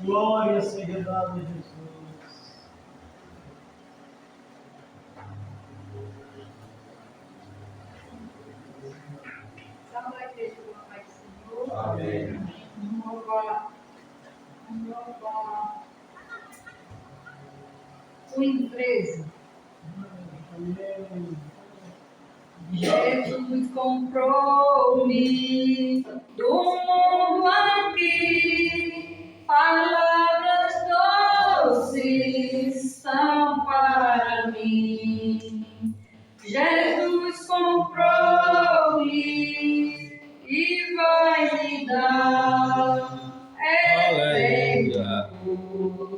F: Glória seja dada a Jesus.
G: Salve a igreja do Pai do Senhor.
B: Amém.
G: O 13. Jesus comprou-me do mundo aqui, palavras doces são para mim. Jesus comprou-me e vai me dar eterno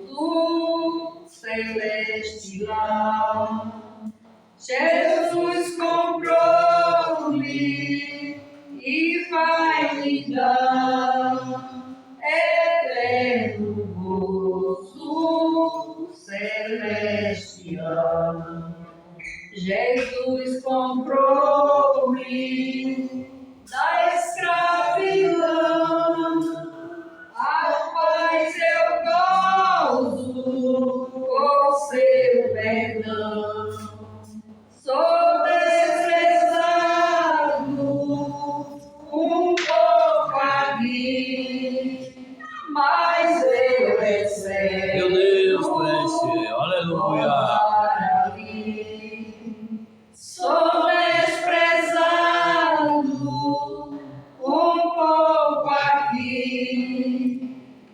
G: gozo celestial. Jesus comprou-me e vai me dar eterno gozo celestial. Jesus comprou-me da escravidão, a paz eu gozo com seu perdão. Sou desprezado um pouco aqui, mas eu recebo.
F: Meu Deus, prece, aleluia.
G: Sou desprezado um pouco aqui,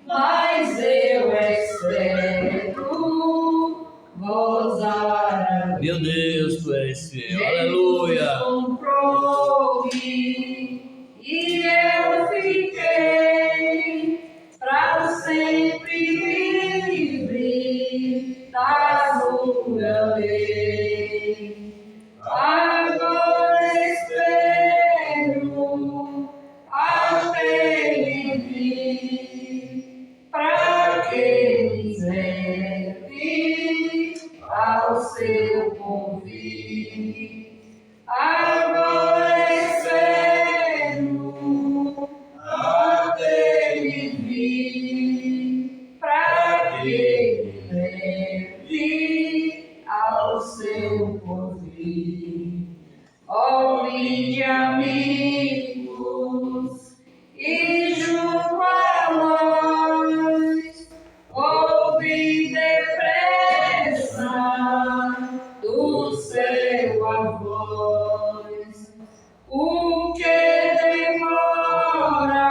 G: mas eu espero gozar.
F: Meu Deus, tu és fiel, aleluia.
G: Comprou-me e eu fiquei para sempre livre da sua lei. Agora espero até ele vir, para que me serve ao seu convite. Agora espero até ele vir, para que me serve ao seu convite. Ó, vinde, amigos, e junto a nós, ouvi depressa do céu a voz. O que demora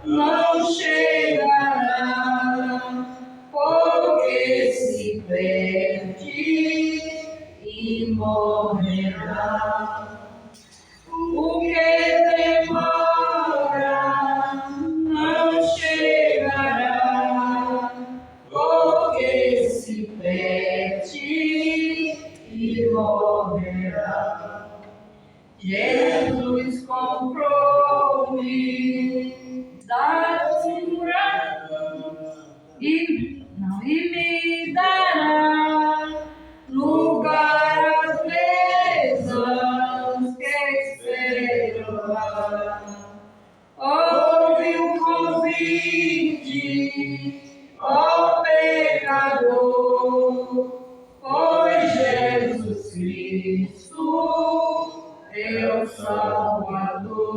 G: não chegará, porque se perde e morrerá. O que demora não chegará, porque se perde e morrerá. Jesus comprou-me da escuridão e me dará lugar às mesas que esperam lá. Ouve o convite, ó pecador, pois Jesus Cristo é o Salvador.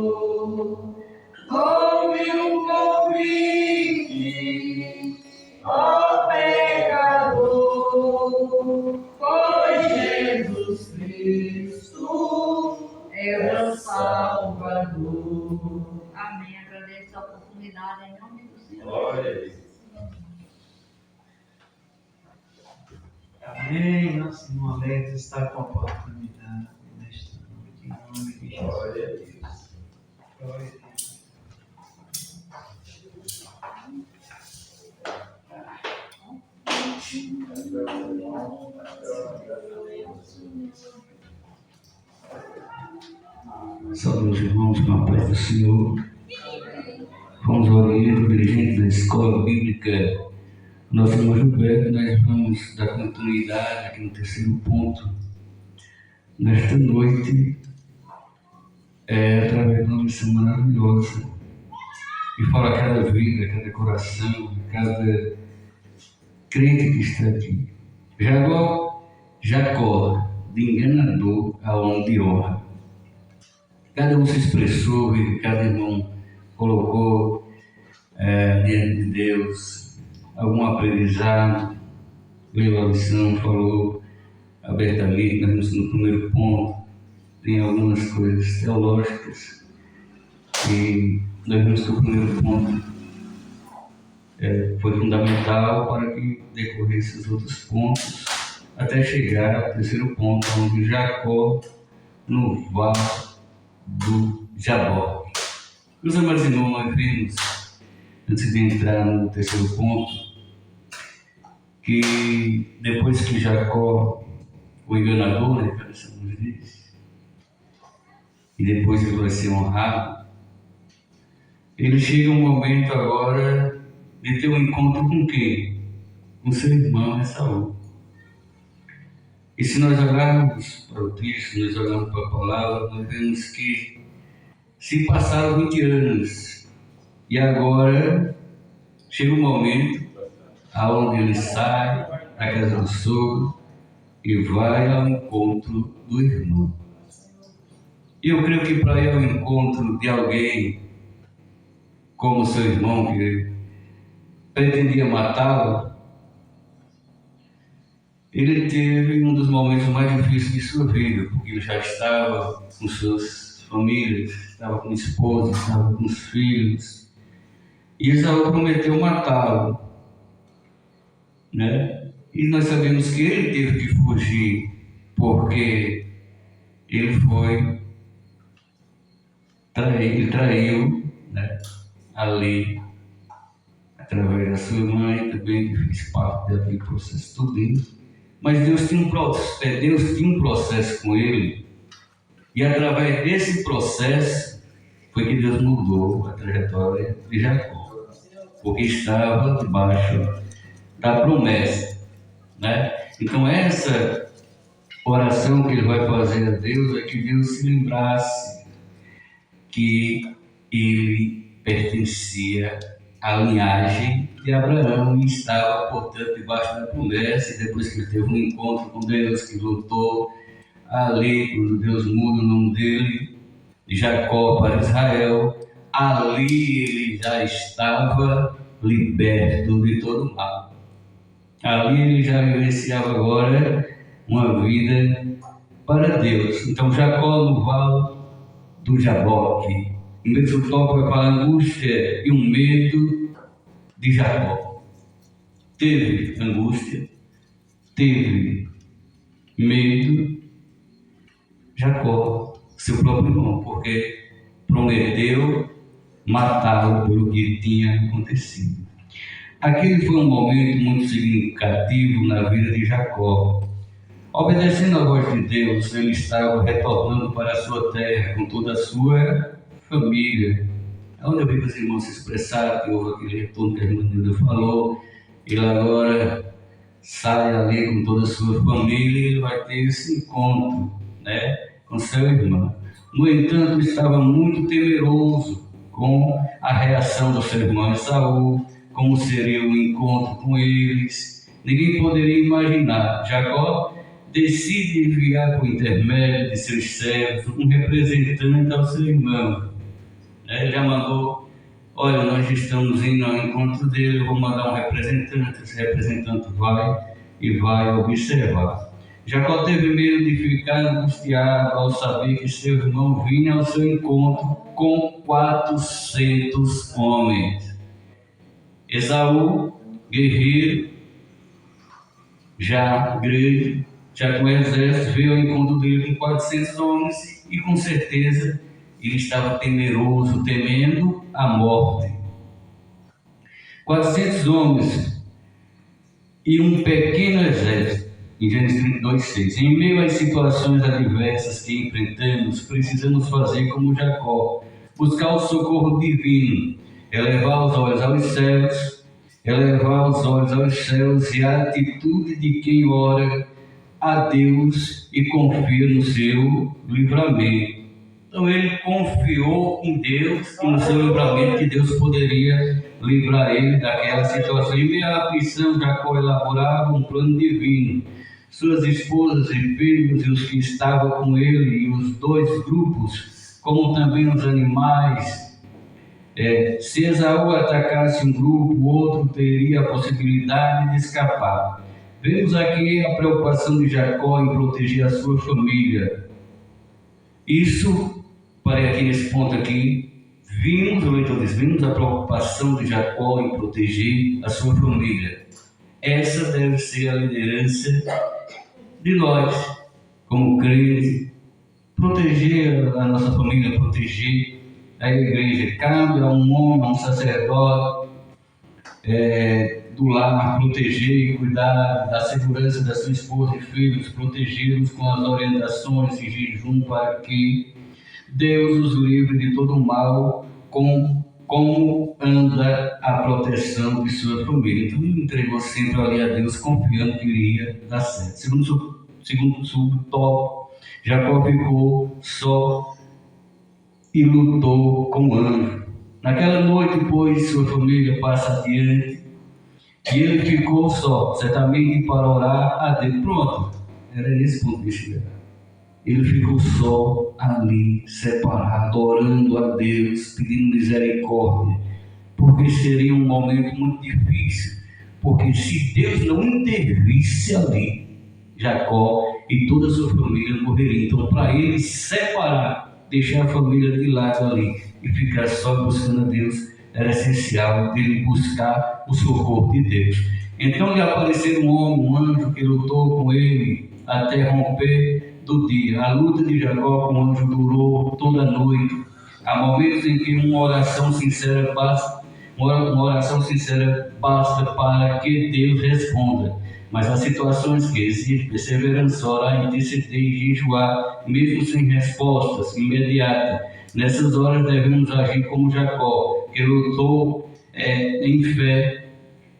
G: Ouve o convite, ó pecador, pois Jesus Cristo é o Salvador. Amém. Agradeço a oportunidade em nome do Senhor.
B: Glória a Deus.
A: Amém. Nós estamos alegres de estar com a oportunidade nesta noite, em nome de Jesus.
B: Glória a Deus.
A: Glória a Deus.
H: Saúde os irmãos com a paz do Senhor. Vamos ao livro dirigente da Escola Bíblica Nosso Irmão Gilberto. Nós vamos dar continuidade aqui no terceiro ponto. Nesta noite, através de uma missão maravilhosa e falo a cada vida, a cada coração, a cada crente que está aqui. Jacó, de enganador a homem de honra. Cada um se expressou e cada irmão colocou diante de Deus algum aprendizado, leu a lição, falou abertamente. Nós vimos no primeiro ponto, tem algumas coisas teológicas, e nós vimos que o primeiro ponto foi fundamental para que decorresse os outros pontos, até chegar ao terceiro ponto, onde Jacó no vale do Jaboque. Meus amados irmãos, nós vimos, antes de entrar no terceiro ponto, que depois que Jacó, o enganador, né, como diz, e depois ele vai ser honrado, ele chega um momento agora de ter um encontro com quem? Com seu irmão Esaú. E se nós olharmos para o texto, nós olharmos para a palavra, nós vemos que se passaram 20 anos e agora chega um momento aonde ele sai da casa do sogro e vai ao encontro do irmão. E eu creio que para ir ao encontro de alguém como seu irmão, que pretendia matá-lo, ele teve um dos momentos mais difíceis de sua vida, porque ele já estava com suas famílias, estava com a esposa, estava com os filhos, e Esaú prometeu matá-lo, né? E nós sabemos que ele teve que fugir, porque ele traiu, né, ali, através da sua mãe, também que fez parte daquele processo todinho. Mas Deus tinha um processo com ele, e através desse processo foi que Deus mudou a trajetória de Jacó, porque estava debaixo da promessa, né? Então essa oração que ele vai fazer a Deus é que Deus se lembrasse que ele pertencia à linhagem de Abraão e estava, portanto, debaixo da promessa. E depois que ele teve um encontro com Deus, que lutou ali, quando Deus muda o nome dele, de Jacó para Israel, ali ele já estava liberto de todo mal. Ali ele já vivenciava agora uma vida para Deus. Então Jacó no vale do Jaboque. O mesmo tópico vai falar angústia e um medo de Jacó. Teve angústia, teve medo, Jacó, seu próprio irmão, porque prometeu matá-lo pelo que tinha acontecido. Aquele foi um momento muito significativo na vida de Jacó. Obedecendo à voz de Deus, ele estava retornando para a sua terra com toda a sua família. Onde eu vi os irmãos se expressaram, que houve aquele retorno que a irmã Nilda falou, ele agora sai ali com toda a sua família e ele vai ter esse encontro, né, com seu irmão. No entanto, estava muito temeroso com a reação do seu irmão Esaú, como seria o encontro com eles. Ninguém poderia imaginar. Jacó decide enviar por intermédio de seus servos um representante ao seu irmão. Ele já mandou: olha, nós estamos indo ao encontro dele, eu vou mandar um representante. Esse representante vai observar. Jacó teve medo de ficar angustiado ao saber que seu irmão vinha ao seu encontro com 400 homens. Esaú, guerreiro, já grande, já com o exército, veio ao encontro dele com 400 homens e com certeza ele estava temeroso, temendo a morte. 400 homens e um pequeno exército. Em Gênesis 32:6. Em meio às situações adversas que enfrentamos, precisamos fazer como Jacó, buscar o socorro divino, elevar os olhos aos céus, e a atitude de quem ora a Deus e confia no seu livramento. Então ele confiou em Deus e no seu livramento, que Deus poderia livrar ele daquela situação. Em meio à aflição, Jacó elaborava um plano divino. Suas esposas e filhos e os que estavam com ele, e os dois grupos, como também os animais. Se Esaú atacasse um grupo, o outro teria a possibilidade de escapar. Vemos aqui a preocupação de Jacó em proteger a sua família. Isso, parei aqui nesse ponto aqui, vimos a preocupação de Jacó em proteger a sua família. Essa deve ser a liderança de nós, como crentes, proteger a nossa família, proteger a igreja. Cabe a um homem, a um sacerdote do lar, proteger e cuidar da segurança da sua esposa e filhos, protegê-los com as orientações e jejum para que Deus os livre de todo o mal, como anda a proteção de sua família. Então ele entregou sempre ali a Deus, confiando que iria dar certo. Segundo subtópico, Jacó ficou só e lutou com o anjo. Naquela noite, pois, sua família passa adiante e ele ficou só, certamente para orar a Deus. Pronto, era nesse ponto que chegar. Ele ficou só ali, separado, orando a Deus, pedindo misericórdia, porque seria um momento muito difícil, porque se Deus não intervisse ali, Jacó e toda a sua família morreriam. Então, para ele separar, deixar a família de lado ali e ficar só buscando a Deus, era essencial ele buscar o socorro de Deus. Então lhe apareceu um homem, um anjo, que lutou com ele até romper do dia. A luta de Jacó com o anjo durou toda a noite. Há momentos em que uma oração sincera basta para que Deus responda. Mas há situações que exigem perseverança, orar, interceder e jejuar, mesmo sem respostas imediatas. Nessas horas devemos agir como Jacó, que lutou em fé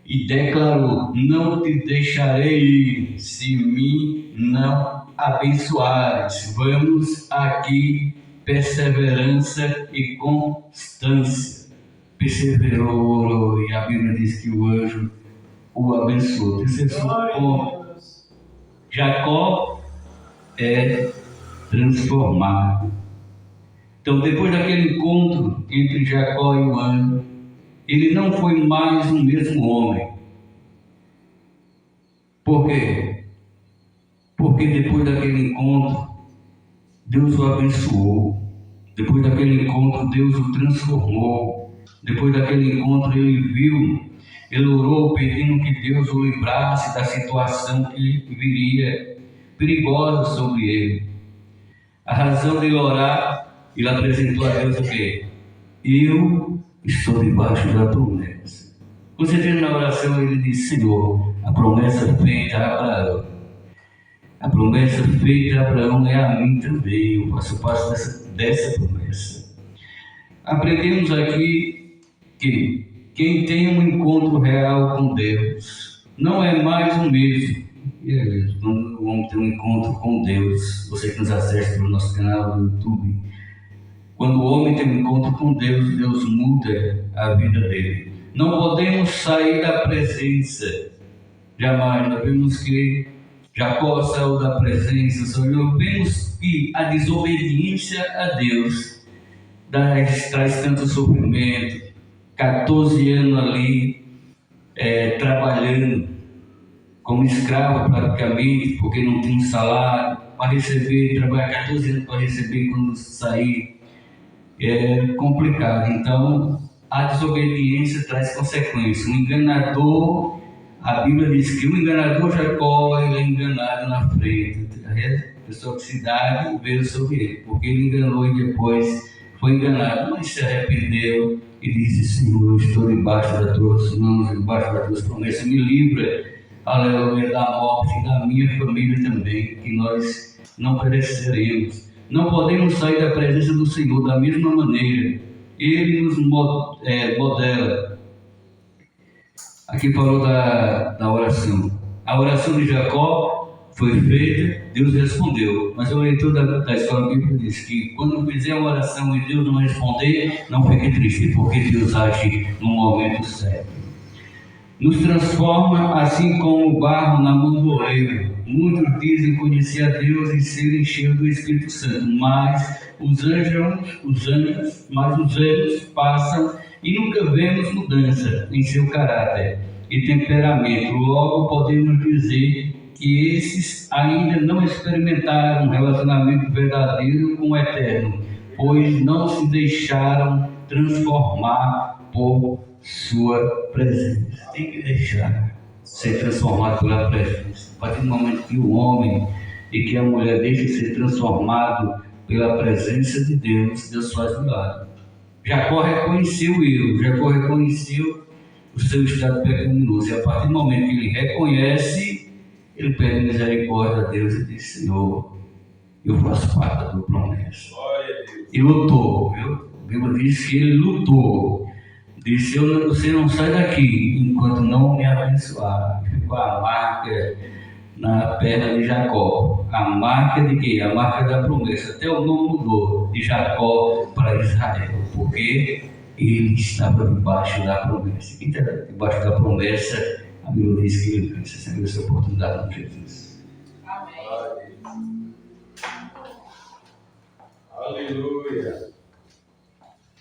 H: e declarou: não te deixarei ir, se me não abençoares. Vamos aqui, perseverança e constância. Perseverou, e a Bíblia diz que o anjo o abençoou. Terceiro ponto: Jacó é transformado. Então, depois daquele encontro entre Jacó e o anjo, ele não foi mais o mesmo homem. Por quê? Porque depois daquele encontro, Deus o abençoou. Depois daquele encontro, Deus o transformou. Depois daquele encontro, ele orou pedindo que Deus o livrasse da situação que viria perigosa sobre ele. A razão de orar, ele apresentou a Deus o quê? Eu estou debaixo da promessa. Com certeza na oração ele disse: Senhor, a promessa feita a Abraão. A promessa feita a Abraão é a mim também. Eu faço parte dessa promessa. Aprendemos aqui que quem tem um encontro real com Deus não é mais o mesmo. Quando o homem tem um encontro com Deus, você que nos acessa pelo nosso canal do YouTube, quando o homem tem um encontro com Deus, Deus muda a vida dele. Não podemos sair da presença, jamais. Nós vemos que Jacó saiu da presença, nós vemos que a desobediência a Deus traz tanto sofrimento. 14 anos ali trabalhando como escravo praticamente, porque não tinha um salário para receber, trabalhar 14 anos para receber quando sair. É complicado. Então a desobediência traz consequências. O enganador, a Bíblia diz que o enganador Jacó, ele é enganado na frente. A pessoa que se dá veio sobre ele, porque ele enganou e depois foi enganado, mas se arrependeu e disse: Senhor, eu estou debaixo das tuas mãos, debaixo das tuas promessas, me livra, aleluia, da morte e da minha família também, que nós não pereceremos. Não podemos sair da presença do Senhor da mesma maneira. Ele nos modela. Aqui falou da oração. A oração de Jacó foi feita, Deus respondeu. Mas o leitor da escola bíblica diz que quando fizer uma oração e Deus não responder, não fique triste, porque Deus age no momento certo. Nos transforma assim como o barro na mão do oleiro. Muitos dizem conhecer a Deus e serem cheios do Espírito Santo, mas os anos passam e nunca vemos mudança em seu caráter e temperamento. Logo podemos dizer que esses ainda não experimentaram um relacionamento verdadeiro com o Eterno, pois não se deixaram transformar por sua presença. Tem que deixar ser transformado pela presença. A partir do momento que o homem e que a mulher deixam ser transformado pela presença de Deus, Deus faz milagre. Jacó reconheceu o erro, Jacó reconheceu o seu estado pecaminoso, e a partir do momento que ele reconhece, ele pede misericórdia a Deus e diz: Senhor, eu faço parte da tua promessa. E lutou, viu? A Bíblia diz que ele lutou. Disse: você não sai daqui enquanto não me abençoar. Ficou a marca na perna de Jacó. A marca de quê? A marca da promessa. Até o nome mudou de Jacó para Israel, porque ele estava debaixo da promessa. Quem está debaixo da promessa, a Bíblia diz que ele vence. Sempre essa oportunidade com Jesus.
B: Amém. Aleluia.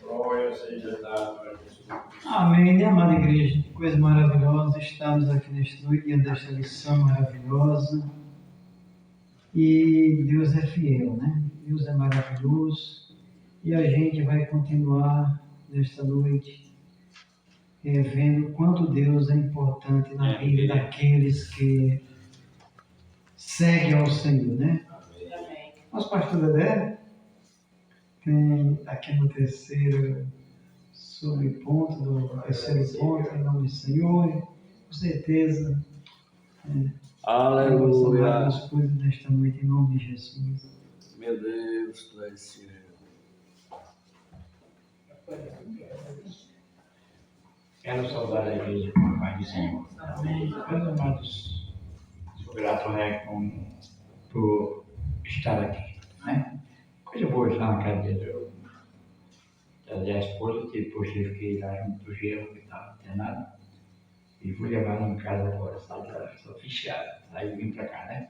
B: Glória seja dada a Jesus.
A: Amém, né, amada igreja? Que coisa maravilhosa estarmos aqui nesta noite, diante desta lição maravilhosa. E Deus é fiel, né? Deus é maravilhoso. E a gente vai continuar nesta noite vendo quanto Deus é importante na vida daqueles que seguem ao Senhor, né? Nosso pastor Dedé tem aqui no terceiro subponto do terceiro ponto, em nome do Senhor, com certeza.
F: Aleluia.
A: As coisas desta noite, em nome de Jesus.
F: Meu Deus, tu és fiel.
I: Quero saudar a igreja com a paz do Senhor.
A: Amém.
I: Meus amados, sou grato por estar aqui, né? Coisa boa estar na casa de Deus. A esposa, depois tive que ir lá junto do gelo, que estava internado, e fui levar em casa agora, sabe? Só fechada, aí vim para cá, né?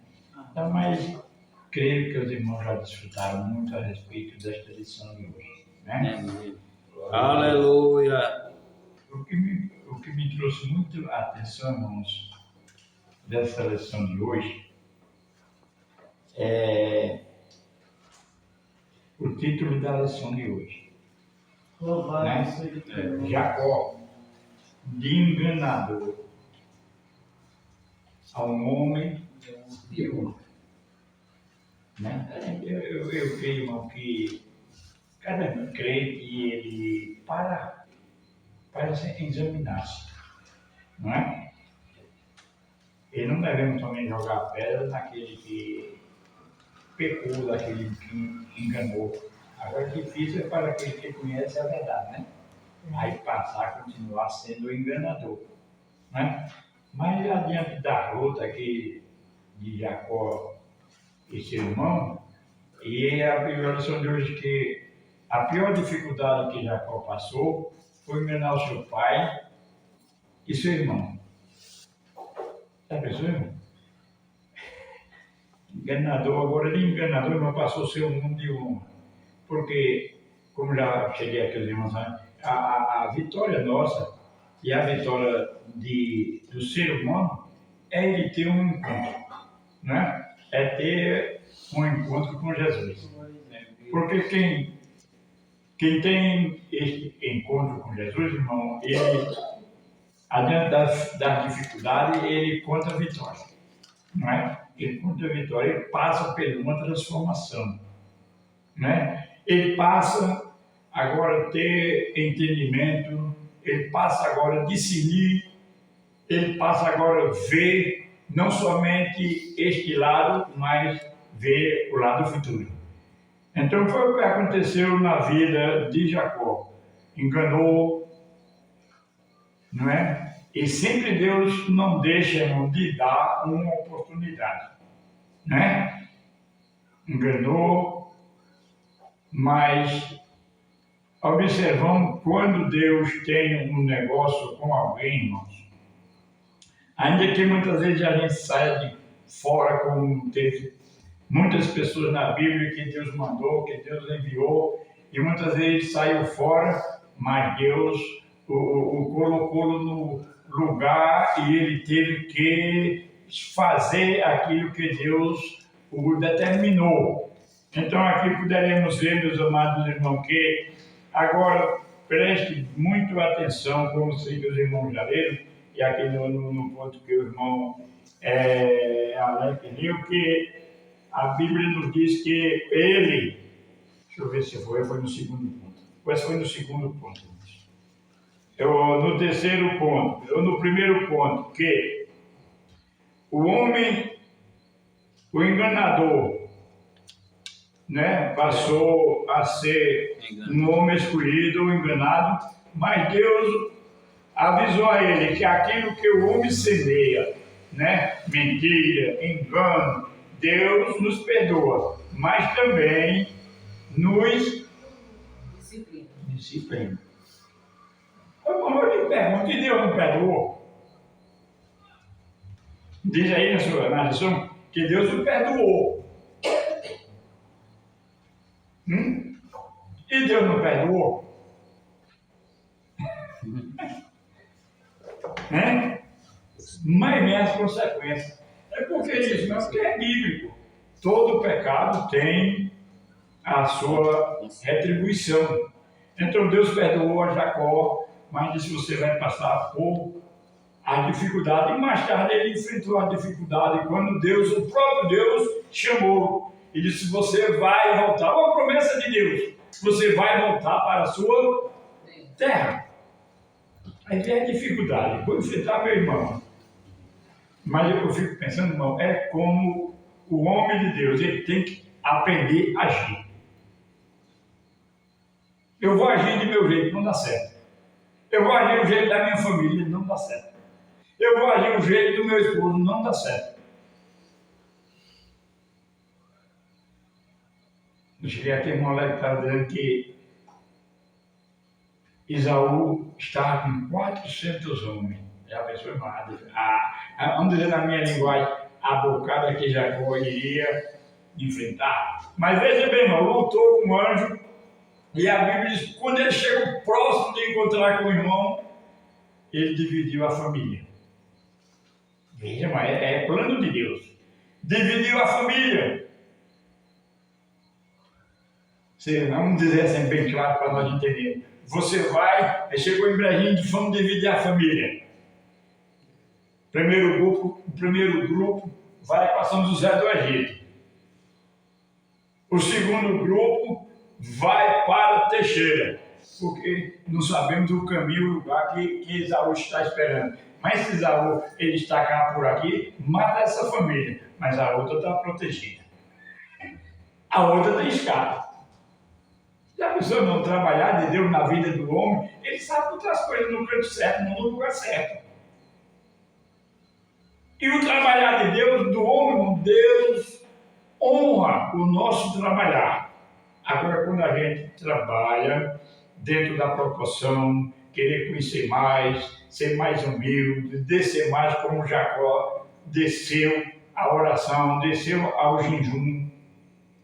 I: Então, mas creio que os irmãos já desfrutaram muito a respeito desta lição de hoje, né?
F: Aleluia.
I: O que me trouxe muito a atenção, irmãos, dessa lição de hoje é o título da lição de hoje. Né? Jacó, de enganador a um homem pior. Né? Eu creio, irmão, que cada crente, ele para se examinar-se, não é? E não devemos também jogar pedra naquele que pecou, daquele que enganou. Agora, difícil é para aquele que conhece a verdade, né? Aí passar a continuar sendo enganador, né? Mas adiante da luta aqui de Jacó e seu irmão, e a lição de hoje que a pior dificuldade que Jacó passou foi enganar o seu pai e seu irmão. Já pensou, irmão? Enganador, agora de enganador não passou a ser um mundo de honra. Porque, como já cheguei aqui aos irmãos, a vitória nossa e a vitória do ser humano é ele ter um encontro, né? É ter um encontro com Jesus. Porque quem tem esse encontro com Jesus, irmão, ele, adiante das dificuldades, ele conta a vitória, não é? Ele conta a vitória, ele passa por uma transformação, né? Ele passa agora a ter entendimento, ele passa agora a discernir, ele passa agora a ver não somente este lado, mas ver o lado futuro. Então foi o que aconteceu na vida de Jacó. Enganou, não é? E sempre Deus não deixa de dar uma oportunidade. né? Enganou, mas observamos quando Deus tem um negócio com alguém, irmãos. Ainda que muitas vezes a gente saia de fora, como teve muitas pessoas na Bíblia que Deus mandou, que Deus enviou, e muitas vezes saiu fora, mas Deus o colocou no lugar e ele teve que fazer aquilo que Deus o determinou. Então aqui poderemos ver, meus amados irmãos, que agora preste muito atenção, como sei que os irmãos já leram, e aqui no ponto que o irmão Alex leu, que a Bíblia nos diz que ele, deixa eu ver se foi no segundo ponto, pois foi no segundo ponto. No terceiro ponto, ou no primeiro ponto, que o homem, o enganador, né, passou a ser um homem escolhido ou enganado, mas Deus avisou a ele que aquilo que o homem semeia, né, mentira, engano, Deus nos perdoa, mas também nos disciplina. Eu lhe pergunto, e Deus não perdoou? Diz aí na sua lição que Deus não perdoou. E Deus não perdoou? Mas vem as consequências. É porque isso não é bíblico. Todo pecado tem a sua retribuição. Então Deus perdoou a Jacó, mas disse: você vai passar por a dificuldade. E mais tarde ele enfrentou a dificuldade quando Deus, o próprio Deus, chamou e disse: você vai voltar. Uma promessa de Deus: você vai voltar para a sua terra. Aí vem a dificuldade. Vou enfrentar meu irmão. Mas eu fico pensando, irmão, é como o homem de Deus, ele tem que aprender a agir. Eu vou agir de meu jeito, não dá certo. Eu vou agir do jeito da minha família, não dá certo. Eu vou agir do jeito do meu esposo, não dá certo. Eu cheguei aqui, irmão, que estava dizendo que Isaú estava com 400 homens. Já pensou, irmão? Vamos dizer na minha linguagem, a bocada que Jacó iria enfrentar. Mas veja bem, irmão, lutou com o anjo. E a Bíblia diz que quando ele chegou próximo de encontrar com o irmão, ele dividiu a família. Veja, mas é plano de Deus. Dividiu a família. Vamos dizer assim, bem claro para nós entendermos. Você vai, chegou em Brejinho, vamos dividir a família. O primeiro grupo vai para São José do Egito. O segundo grupo vai para Teixeira, porque não sabemos o caminho, o lugar que Isaú está esperando. Mas se Isaú ele está cá por aqui, mata essa família, mas a outra está protegida. A outra tem escada. Se a pessoa não trabalhar de Deus na vida do homem, ele sabe botar as coisas no canto certo, no lugar certo. E o trabalhar de Deus, do homem, Deus honra o nosso trabalhar. Agora, quando a gente trabalha dentro da proporção, querer conhecer mais, ser mais humilde, descer mais como Jacó desceu a oração, desceu ao jejum,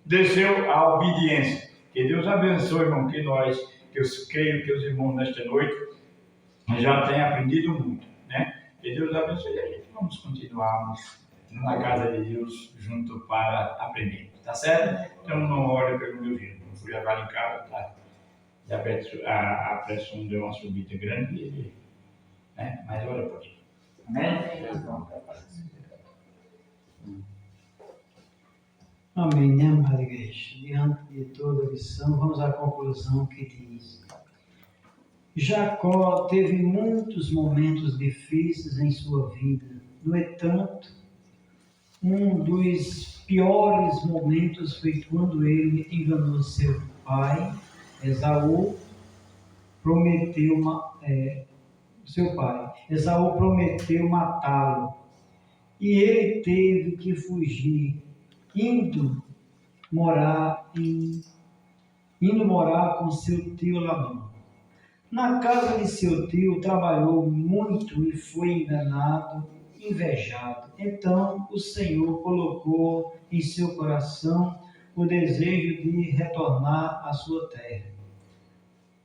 I: desceu a obediência. Que Deus abençoe, irmão, que eu creio que os irmãos nesta noite já têm aprendido muito, né? Que Deus abençoe a gente. Vamos continuarmos na casa de Deus junto para aprender, tá certo? Então não olhe pelo meu jeito. Não fui agora em casa, tá? A pressão deu uma subida grande, né? Mas olha por isso. Amém?
A: Amém, né, amada igreja? Diante de toda a lição, vamos à conclusão que diz: Jacó teve muitos momentos difíceis em sua vida. No entanto, um dos piores momentos foi quando ele enganou seu pai, Esaú, Esaú prometeu matá-lo. E ele teve que fugir indo morar com seu tio Labão. Na casa de seu tio trabalhou muito e foi enganado, invejado. Então o Senhor colocou em seu coração o desejo de retornar à sua terra.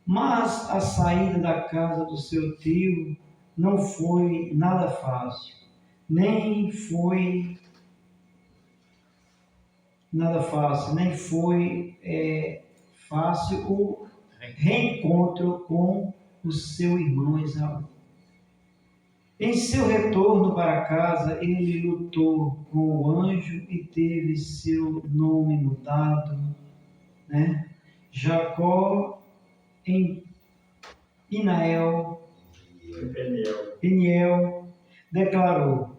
A: Mas a saída da casa do seu tio não foi nada fácil, nem foi fácil o reencontro com o seu irmão Esaú. Em seu retorno para casa, ele lutou com o anjo e teve seu nome mudado, né? Jacó em Peniel declarou: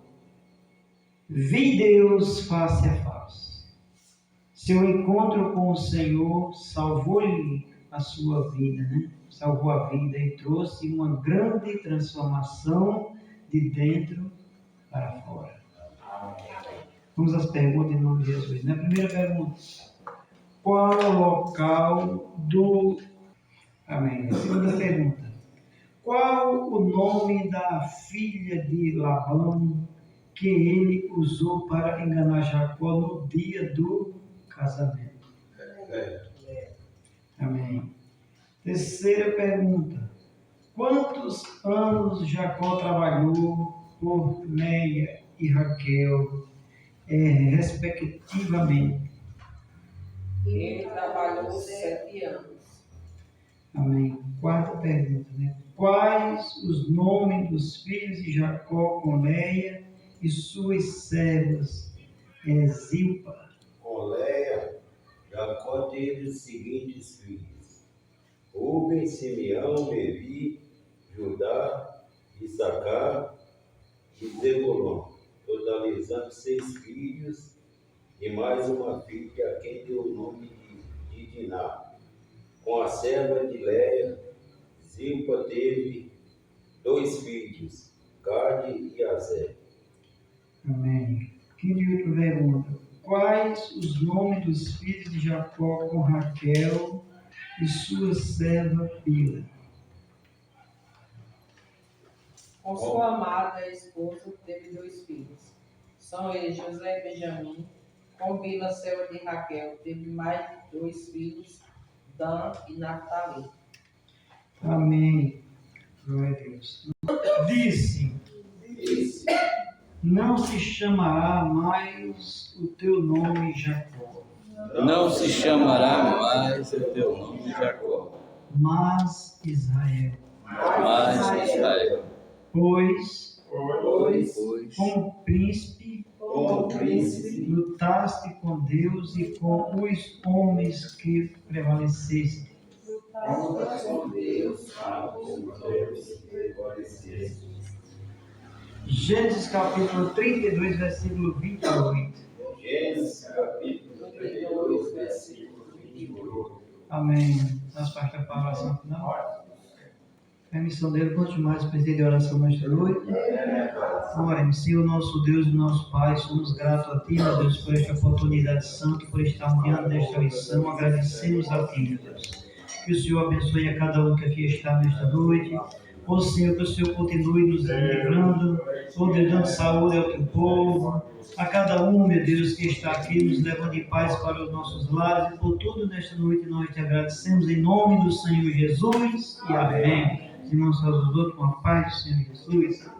A: vi Deus face a face. Seu encontro com o Senhor salvou-lhe a sua vida, né? Salvou a vida e trouxe uma grande transformação de dentro para fora. Vamos às perguntas em nome de Jesus. Na primeira pergunta: qual o local do... Amém. A segunda pergunta: qual o nome da filha de Labão que ele usou para enganar Jacó no dia do casamento? Amém. Terceira pergunta: quantos anos Jacó trabalhou por Leia e Raquel, respectivamente?
E: Ele trabalhou 7 anos.
A: Amém. Quarta pergunta, né? Quais os nomes dos filhos de Jacó com Leia e suas servas, Zilpa?
D: Com Leia, Jacó teve os seguintes filhos: Rúben, Simeão, Levi, Judá, Issacar e Zebulon, totalizando 6 filhos e mais uma filha a quem deu o nome de Diná. Com a serva de Leia, Zilpa teve 2 filhos, Gade e Azer.
A: Amém. Quinta pergunta: quais os nomes dos filhos de Jacó com Raquel e sua serva Bila?
E: Com sua amada esposa teve 2 filhos. São eles José e Benjamim. Com Bila, serva de Raquel, teve mais de 2 filhos, Dan e Naphtali.
A: Amém. Glória a Deus. Disse: não se chamará mais o teu nome Jacó.
F: Não se chamará mais o teu nome Jacó,
A: Mas Israel.
F: mas Israel.
A: Pois
F: Como
A: como príncipe, lutaste com Deus e com os homens que prevaleceste. Gênesis capítulo 32, versículo 28.
B: Gênesis capítulo 32, versículo 28.
A: Amém. Nosso pastor para a oração final. Permissão dele, quanto mais precisa de oração nesta noite. Oremos. Senhor, nosso Deus e nosso Pai, somos gratos a Ti, meu Deus, por esta oportunidade santa, por estarmos diante desta lição. Agradecemos a Ti, meu Deus. Que o Senhor abençoe a cada um que aqui está nesta noite. Ó Senhor, que o Senhor continue nos livrando, ó Deus, dando saúde ao Teu povo. A cada um, meu Deus, que está aqui, nos levando em paz para os nossos lares. E por tudo nesta noite nós Te agradecemos em nome do Senhor Jesus. E amém. Irmãos, aos outros, com a paz do Senhor Jesus.